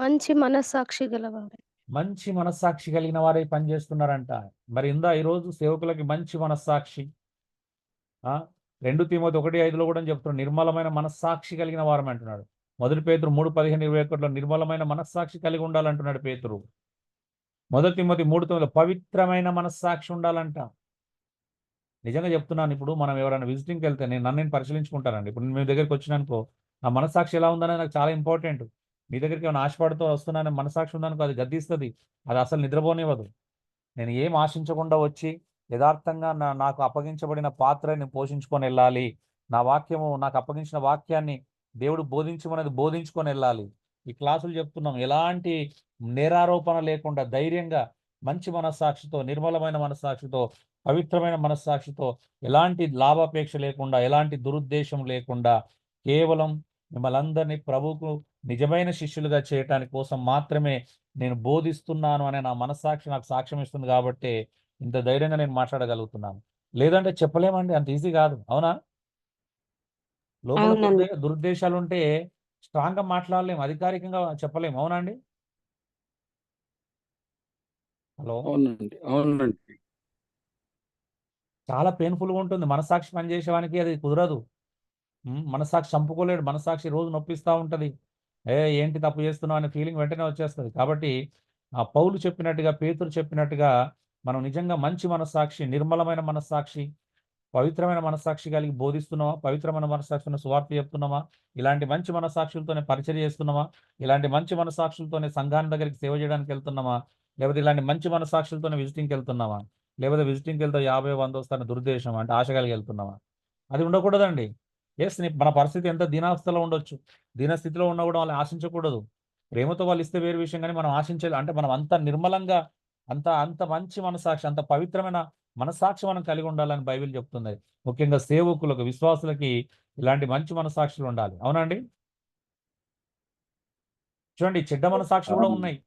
మంచి మనస్సాక్షి గలవారు. మంచి మనస్సాక్షి కలిగిన వారే పనిచేస్తున్నారంట. మరి ఇందా ఈరోజు సేవకులకి మంచి మనస్సాక్షి 2 తిమోతి 1:5లో కూడా చెప్తున్నాడు నిర్మలమైన మనస్సాక్షి కలిగిన వారం అంటున్నాడు. మొదటి పేతురు 3:15-21లో నిర్మలమైన మనస్సాక్షి కలిగి ఉండాలంటున్నాడు పేతురు. మొదటి తిమోతి 3:9లో పవిత్రమైన మనస్సాక్షి ఉండాలంట. నిజంగా చెప్తున్నాను. ఇప్పుడు మనం ఎవరైనా విజిటింగ్కి వెళ్తే నన్ను పరిశీలించుకుంటానండి. ఇప్పుడు మీ దగ్గరికి వచ్చినానుకో నా మనస్సాక్షి ఎలా ఉందనేది నాకు చాలా ఇంపార్టెంట్. మీ దగ్గరికి ఏమైనా ఆశపడుతూ వస్తున్నాను మనస్సాక్షి ఉందనుకో అది గద్దిస్తుంది. అది అసలు నిద్రపోనివ్వదు. నేను ఏం ఆశించకుండా వచ్చి యథార్థంగా నాకు అప్పగించబడిన పాత్రని పోషించుకొని వెళ్ళాలి. నా వాక్యము నాకు అప్పగించిన వాక్యాన్ని దేవుడు బోధించమనేది బోధించుకొని వెళ్ళాలి. ఈ క్లాసులు చెప్తున్నాం ఎలాంటి నేరారోపణ లేకుండా ధైర్యంగా మంచి మనస్సాక్షితో నిర్మలమైన మనస్సాక్షితో పవిత్రమైన మనస్సాక్షితో ఎలాంటి లాభాపేక్ష లేకుండా ఎలాంటి దురుద్దేశం లేకుండా కేవలం మిమ్మల్ని అందరినీ ప్రభువుకు నిజమైన శిష్యులుగా చేయటానికి కోసం మాత్రమే నేను బోధిస్తున్నాను అనే నా మనస్సాక్షి నాకు సాక్ష్యం ఇస్తుంది కాబట్టి ఇంత ధైర్యంగా నేను మాట్లాడగలుగుతున్నాను. లేదంటే చెప్పలేమండి, అంత ఈజీ కాదు. అవునా? లోపల దురుద్దేశాలు ఉంటే స్ట్రాంగ్ గా మాట్లాడలేము, అధికారికంగా చెప్పలేము. అవునా అండి? హలో. అవునండి, అవునండి. చాలా పెయిన్ఫుల్గా ఉంటుంది. మనస్సాక్షి పనిచేసేవానికి అది కుదరదు. మనస్సాక్షి చంపుకోలేడు. మనస్సాక్షి రోజు నొప్పిస్తూ ఉంటుంది. ఏంటి తప్పు చేస్తున్నావు అనే ఫీలింగ్ వెంటనే వచ్చేస్తుంది. కాబట్టి ఆ పౌలు చెప్పినట్టుగా పేతురు చెప్పినట్టుగా మనం నిజంగా మంచి మనస్సాక్షి నిర్మలమైన మనస్సాక్షి పవిత్రమైన మనస్సాక్షి కలిగి బోధిస్తున్నామా? పవిత్రమైన మనస్సాక్షిని సువార్త చెప్తున్నామా? ఇలాంటి మంచి మనస్సాక్షులతోనే పరిచర్య చేస్తున్నామా? ఇలాంటి మంచి మనస్సాక్షులతోనే సంఘాన్ని దగ్గరికి సేవ చేయడానికి వెళ్తున్నామా? లేకపోతే ఇలాంటి మంచి మనస్సాక్షులతోనే విజిటింగ్కి వెళ్తున్నామా? లేకపోతే విజిటింగ్కి వెళ్తే 50-100 వస్తారని దురుద్దేశం అంటే ఆశ కలిగి వెళ్తున్నామా? అది ఉండకూడదండి. మన పరిస్థితి ఎంత దీనావస్థలో ఉండొచ్చు. దీనస్థితిలో ఉన్నా కూడా వాళ్ళు ఆశించకూడదు. ప్రేమతో వాళ్ళు ఇస్తే వేరే విషయం, కానీ మనం ఆశించాలి అంటే మనం అంత నిర్మలంగా అంత అంత మంచి మనస్సాక్షి అంత పవిత్రమైన మనస్సాక్షి మనం కలిగి ఉండాలని బైబిల్ చెప్తుంది. ముఖ్యంగా సేవకులకు విశ్వాసులకి ఇలాంటి మంచి మనస్సాక్షులు ఉండాలి. అవునండి? చూడండి చెడ్డ మనస్సాక్షులు కూడా ఉన్నాయి.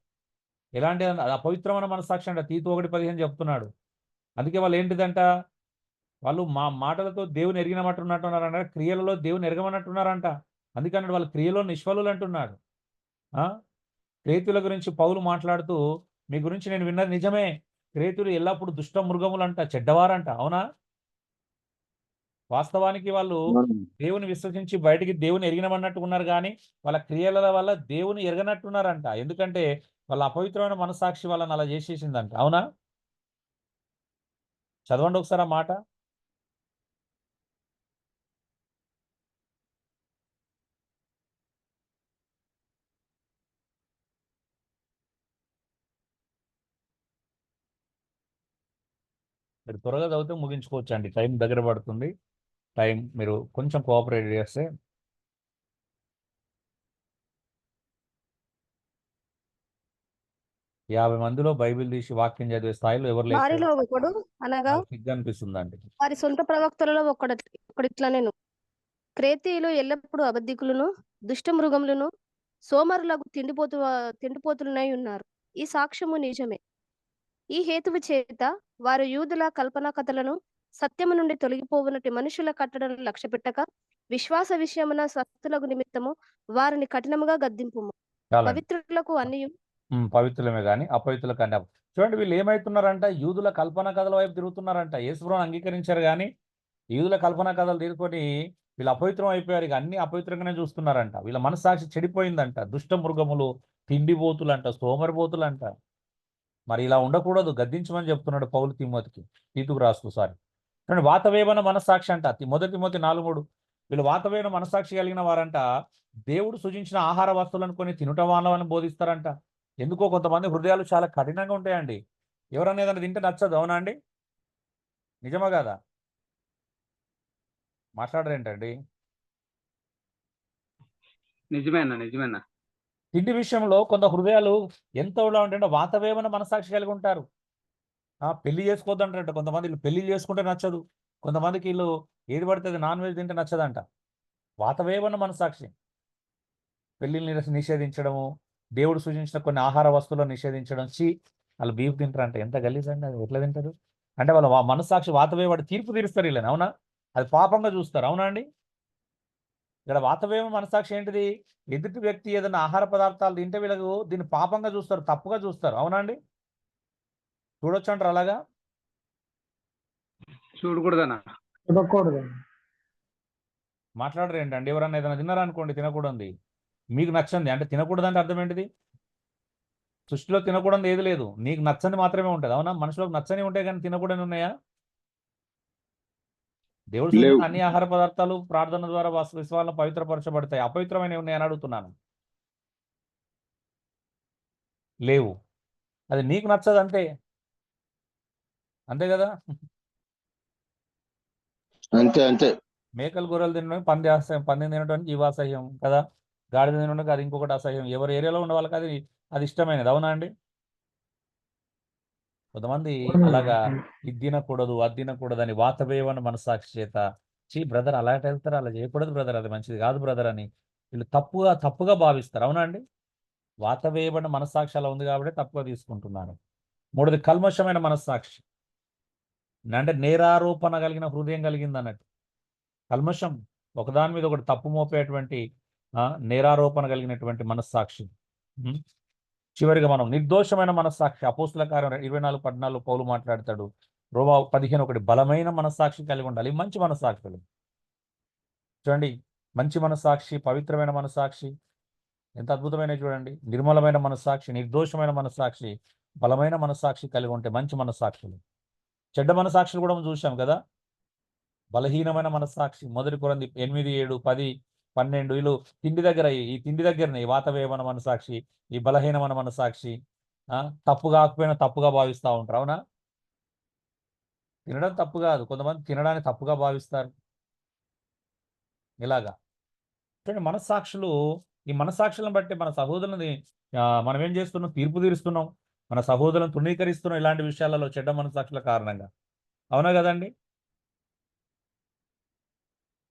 ఎలాంటి అపవిత్రమైన మనస్సాక్షి అంటే తీతు 1:15 చెప్తున్నాడు. అందుకే వాళ్ళు ఏంటిదంట వాళ్ళు మాటలతో దేవుని ఎరిగినట్టున్నారంట, క్రియలలో దేవుని ఎరగమన్నట్టున్నారంట. అందుకని వాళ్ళ క్రియలో నిష్ఫలులు అంటున్నాడు. క్రేతుల గురించి పౌలు మాట్లాడుతూ మీ గురించి నేను విన్నది నిజమే, క్రేతులు ఎల్లప్పుడూ దుష్ట మృగములంట, చెడ్డవారంట. అవునా? వాస్తవానికి వాళ్ళు దేవుని విశ్వసించి బయటికి దేవుని ఎరిగినమన్నట్టు ఉన్నారు, కానీ వాళ్ళ క్రియల వల్ల దేవుని ఎరగనట్టున్నారంట. ఎందుకంటే వాళ్ళ అపవిత్రమైన మనస్సాక్షి వాళ్ళని అలా చేసేసిందంట. అవునా? చదవండి ఒకసారి ఆ మాట. మీరు త్వరగా చదివితే ముగించుకోవచ్చు అండి. టైం దగ్గర పడుతుంది. టైం మీరు కొంచెం కోఆపరేట్ చేస్తే. యాభై మందిలో బైబిల్ తీసి వాక్యం చదివే స్థాయిలో ఎవరు వారిలో లేకపోతే ఒకడు అనగా సిగ్గు అనిపిస్తుందండి. వారి సొంత ప్రవక్తలలో ఒకడిట్లా నేను క్రేతీయులు ఎల్లప్పుడూ అబద్ధికులను దుష్ట మృగములను సోమరులకు తిండిపోతులనై ఉన్నారు. ఈ సాక్ష్యము నిజమే. ఈ హేతువు చేత వారు యూదుల కల్పనా కథలను సత్యము నుండి తొలగిపోవునటి మనుషుల కట్టడను లక్ష్య పెట్టక విశ్వాస విషయమున స్వస్థులకు నిమిత్తము వారిని కఠినముగా గద్దింపుము. పవిత్రులకు అన్ని పవిత్రులమే కానీ అపవిత్రులకు అన్ని చూడండి. వీళ్ళు ఏమవుతున్నారంట, యూదుల కల్పన కథల వైపు తిరుగుతున్నారంట. యేసుప్రభువుని అంగీకరించారు కానీ యూదుల కల్పన కథలు తీసుకొని వీళ్ళు అపవిత్రం అయిపోయారు. ఇక అన్ని అపవిత్రంగానే చూస్తున్నారంట. వీళ్ళ మనస్సాక్షి చెడిపోయిందంట. దుష్ట మృగములు, తిండిపోతులంట, సోమరిపోతులంట. మరి ఇలా ఉండకూడదు, గద్దించమని చెప్తున్నాడు పౌలు తీతుకు రాస్తూ. చూడండి వాతవేమన మనస్సాక్షి అంట. మొదటి తిమోతి 4:3 వీళ్ళు వాతవేమన మనస్సాక్షి కలిగిన వారంట. దేవుడు సృజించిన ఆహార వస్తువులను కొని తినుట వాళ్ళని బోధిస్తారంట. ఎందుకో కొంతమంది హృదయాలు చాలా కఠినంగా ఉంటాయండి. ఎవరన్నా ఏదైనా తింటే నచ్చదు. అవునా అండి? నిజమా కాదా? మాట్లాడరేంటండి? నిజమేనా. తిండి విషయంలో కొంత హృదయాలు ఎంత ఉంటాయంటే వాతవేమన మనస్సాక్షి కలిగి ఉంటారు. పెళ్లి చేసుకోవద్దంటారంట కొంతమంది. వీళ్ళు పెళ్లి చేసుకుంటే నచ్చదు. కొంతమందికి వీళ్ళు ఏది పడితే నాన్ వెజ్ తింటే నచ్చదంట. వాతవేవన మనసాక్షి. పెళ్లిని నిషేధించడము, దేవుడు సూచించిన కొన్ని ఆహార వస్తువులను నిషేధించడం. వాళ్ళు బీఫ్ తింటారంట, ఎంత గలీజ్ అండి, అది ఎట్లా తింటారు? అంటే వాళ్ళ మనస్సాక్షి వాతవేవాడు తీర్పు తీరుస్తారు వీళ్ళని, అవునా? అది పాపంగా చూస్తారు, అవునా అండి? ఇక్కడ వాతవేమ మనస్సాక్షి ఏంటిది? ఎదుటి వ్యక్తి ఏదైనా ఆహార పదార్థాలు తింటే వీళ్ళకు దీన్ని పాపంగా చూస్తారు, తప్పుగా చూస్తారు, అవునా అండి? చూడొచ్చు అంటారు అలాగా? చూడకూడదన్న. చూడకూడదు. మాట్లాడరు ఏంటండి? ఎవరన్నా ఏదైనా తిన్నారనుకోండి, తినకూడదు, మీకు నచ్చంది అంటే తినకూడదంటే అర్థం ఏంటిది? సృష్టిలో తినకూడదు ఏది లేదు, నీకు నచ్చని మాత్రమే ఉంటుంది, అవునా? మనుషులకు నచ్చని ఉంటే కానీ తినకూడని ఉన్నాయా? దేవుడు లేవు. సూచించిన అన్ని ఆహార పదార్థాలు ప్రార్థన ద్వారా విశ్వాలను పవిత్రపరచబడతాయి. అపవిత్రమైనవి ఉన్నాయని అడుగుతున్నాను. లేవు. అది నీకు నచ్చదు అంతే, అంతే కదా? అంతే అంతే. మేకలు గొర్రెలు తినడానికి పంది అసహ్యం, పందిని తినడానికి ఇవి అసహ్యం కదా, గాడిద తినడానికి అది ఇంకొకటి అసహ్యం. ఎవరి ఏరియాలో ఉన్న వాళ్ళకి అది అది ఇష్టమైనది, అవునా అండి? కొంతమంది అలాగా ఇది తినకూడదు అది తినకూడదు అని వాతవేవన మనసాక్షి చేత, బ్రదర్ అలా వెళ్తారు, అలా చేయకూడదు బ్రదర్, అది మంచిది కాదు బ్రదర్ అని వీళ్ళు తప్పుగా భావిస్తారు, అవునా అండి? వాతవేయబడిన మనస్సాక్షి అలా ఉంది కాబట్టి తప్పుగా తీసుకుంటున్నారు. మూడోది కల్మషమైన మనస్సాక్షి, అంటే నేరారోపణ కలిగిన హృదయం కలిగింది అన్నట్టు. కల్మషం, ఒకదాని మీద ఒకటి తప్పు మోపేటువంటి నేరారోపణ కలిగినటువంటి మనస్సాక్షి. చివరిగా మనం నిర్దోషమైన మనస్సాక్షి. అపోస్తుల కార్యం 24:14 పౌలు మాట్లాడతాడు. రోమా 15:1 బలమైన మనస్సాక్షి కలిగి ఉండాలి. మంచి మనస్సాక్షులు చూడండి, మంచి మనస్సాక్షి, పవిత్రమైన మనస్సాక్షి ఎంత అద్భుతమైన చూడండి. నిర్మలమైన మనస్సాక్షి, నిర్దోషమైన మనస్సాక్షి, బలమైన మనస్సాక్షి కలిగి ఉంటే మంచి మనస్సాక్షులు. చెడ్డ మనస్సాక్షులు కూడా మనం చూసాం కదా. బలహీనమైన మనస్సాక్షి, 1 కొరింథీ 8, 7, 10, 12 వీళ్ళు తిండి దగ్గరనే ఈ వాతవేయమైన మనస్సాక్షి, ఈ బలహీనమైన మనస్సాక్షి తప్పు కాకపోయినా తప్పుగా భావిస్తూ ఉంటారు, అవునా? తినడం తప్పు కాదు, కొంతమంది తినడాన్ని తప్పుగా భావిస్తారు. ఇలాగా చూడండి మనస్సాక్షులు. ఈ మనస్సాక్షులను బట్టి మన సహోదరుని మనం ఏం చేస్తున్నాం? తీర్పు తీరుస్తున్నాం, మన సహోదరులను తృణీకరిస్తున్నాం ఇలాంటి విషయాలలో చెడ్డ మనస్సాక్షుల కారణంగా, అవునా కదండి?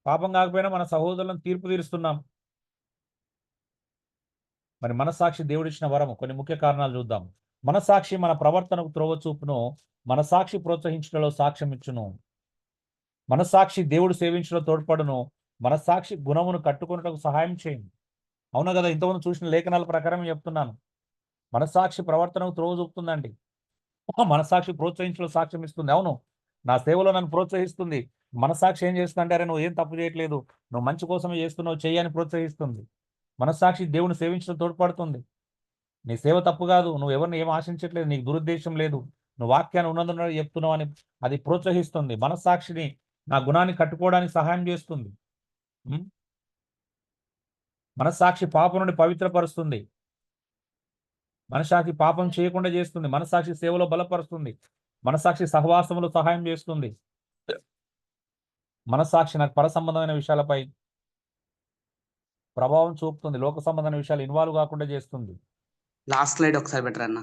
పాపం కాకపోయినా మన సహోదరులను తీర్పు తీరుస్తున్నాం. మరి మనస్సాక్షి దేవుడిచ్చిన వరము. కొన్ని ముఖ్య కారణాలు చూద్దాం. మనస్సాక్షి మన ప్రవర్తనకు త్రోవ చూపును, మనస్సాక్షి ప్రోత్సహించడంలో సాక్ష్యం ఇచ్చును. మనస్సాక్షి దేవుడు సేవించడంలో తోడ్పడును, మనస్సాక్షి గుణమును కట్టుకున్నటకు సహాయం చేయను, అవునా కదా? ఇంతకుముందు చూసిన లేఖనాల ప్రకారం చెప్తున్నాను. మనస్సాక్షి ప్రవర్తనకు త్రోవ చూపుతుందండి. మనస్సాక్షి ప్రోత్సహించడం సాక్ష్యం ఇస్తుంది. అవును, నా సేవలో నన్ను ప్రోత్సహిస్తుంది. మనస్సాక్షి ఏం చేస్తుందంటే, అరే నువ్వు ఏం తప్పు చేయట్లేదు, నువ్వు మంచి కోసమే చేస్తున్నావు, చెయ్యని ప్రోత్సహిస్తుంది. మనస్సాక్షి దేవుని సేవించడం తోడ్పడుతుంది. నీ సేవ తప్పు కాదు, నువ్వు ఎవరిని ఏం ఆశించట్లేదు, నీకు దురుద్దేశం లేదు, నువ్వు వాక్యాన్ని ఉన్నదన్న చెప్తున్నావు అని అది ప్రోత్సహిస్తుంది. మనస్సాక్షిని నా గుణాన్ని కట్టుకోవడానికి సహాయం చేస్తుంది. మనస్సాక్షి పాపం నుండి పవిత్రపరుస్తుంది. మనస్సాక్షి పాపం చేయకుండా చేస్తుంది. మనస్సాక్షి సేవలో బలపరుస్తుంది. మనస్సాక్షి సహవాసములో సహాయం చేస్తుంది. మనస్సాక్షి నాకు పర సంబంధమైన విషయాలపై ప్రభావం చూపుతుంది. లోక సంబంధమైన విషయాలు ఇన్వాల్వ్ కాకుండా చేస్తుంది. లాస్ట్ స్లైడ్ ఒకసారి బెటర్ అన్న.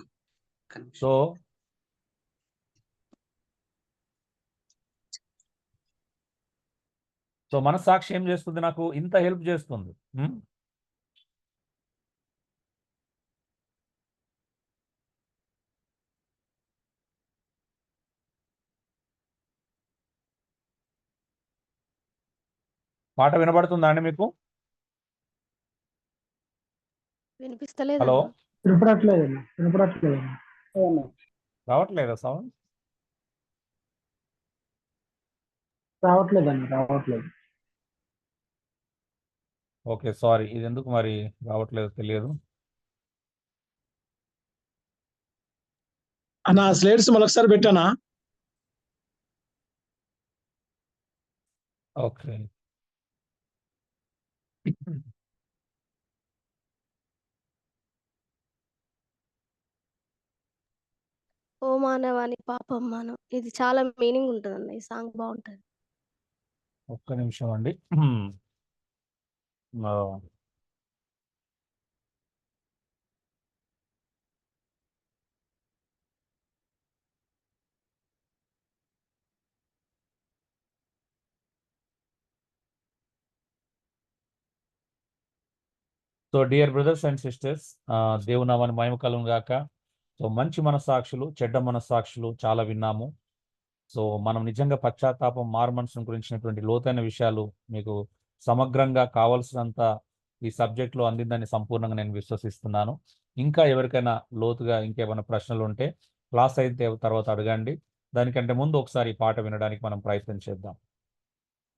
సో మనస్సాక్షి ఏం చేస్తుంది? నాకు ఇంత హెల్ప్ చేస్తుంది. మాట వినబడుతుందా అండి మీకు? వినిపిస్తలేదు. హలో, వినపడట్లేదు. రావట్లేదా సౌండ్? రావట్లేదు. Okay, sorry. ఇది ఎందుకు మరి రావట్లేదు తెలియదు. అన్న స్లైడ్స్ మరొకసారి పెట్టానా? ఓకే. ఓ మానవాని పాపం మానం, ఇది చాలా మీనింగ్ ఉంటుందండి. ఈ సాంగ్ బాగుంటది. ఒక్క నిమిషం అండి. ఆ, so dear brothers and sisters, దేవుని నామాన్ని మహిమ కలుగును గాక. సో మంచి మనస్సాక్షులు, చెడ్డ మనస్సాక్షులు చాలా విన్నాము. సో మనం నిజంగా పశ్చాత్తాపం, మారుమనసును గురించినటువంటి లోతైన విషయాలు మీకు సమగ్రంగా కావాల్సినంత ఈ సబ్జెక్ట్లో అందిందని సంపూర్ణంగా నేను విశ్వసిస్తున్నాను. ఇంకా ఎవరికైనా లోతుగా ఇంకేమైనా ప్రశ్నలు ఉంటే క్లాస్ అయితే తర్వాత అడగండి. దానికంటే ముందు ఒకసారి ఈ పాట వినడానికి మనం ప్రయత్నం చేద్దాం.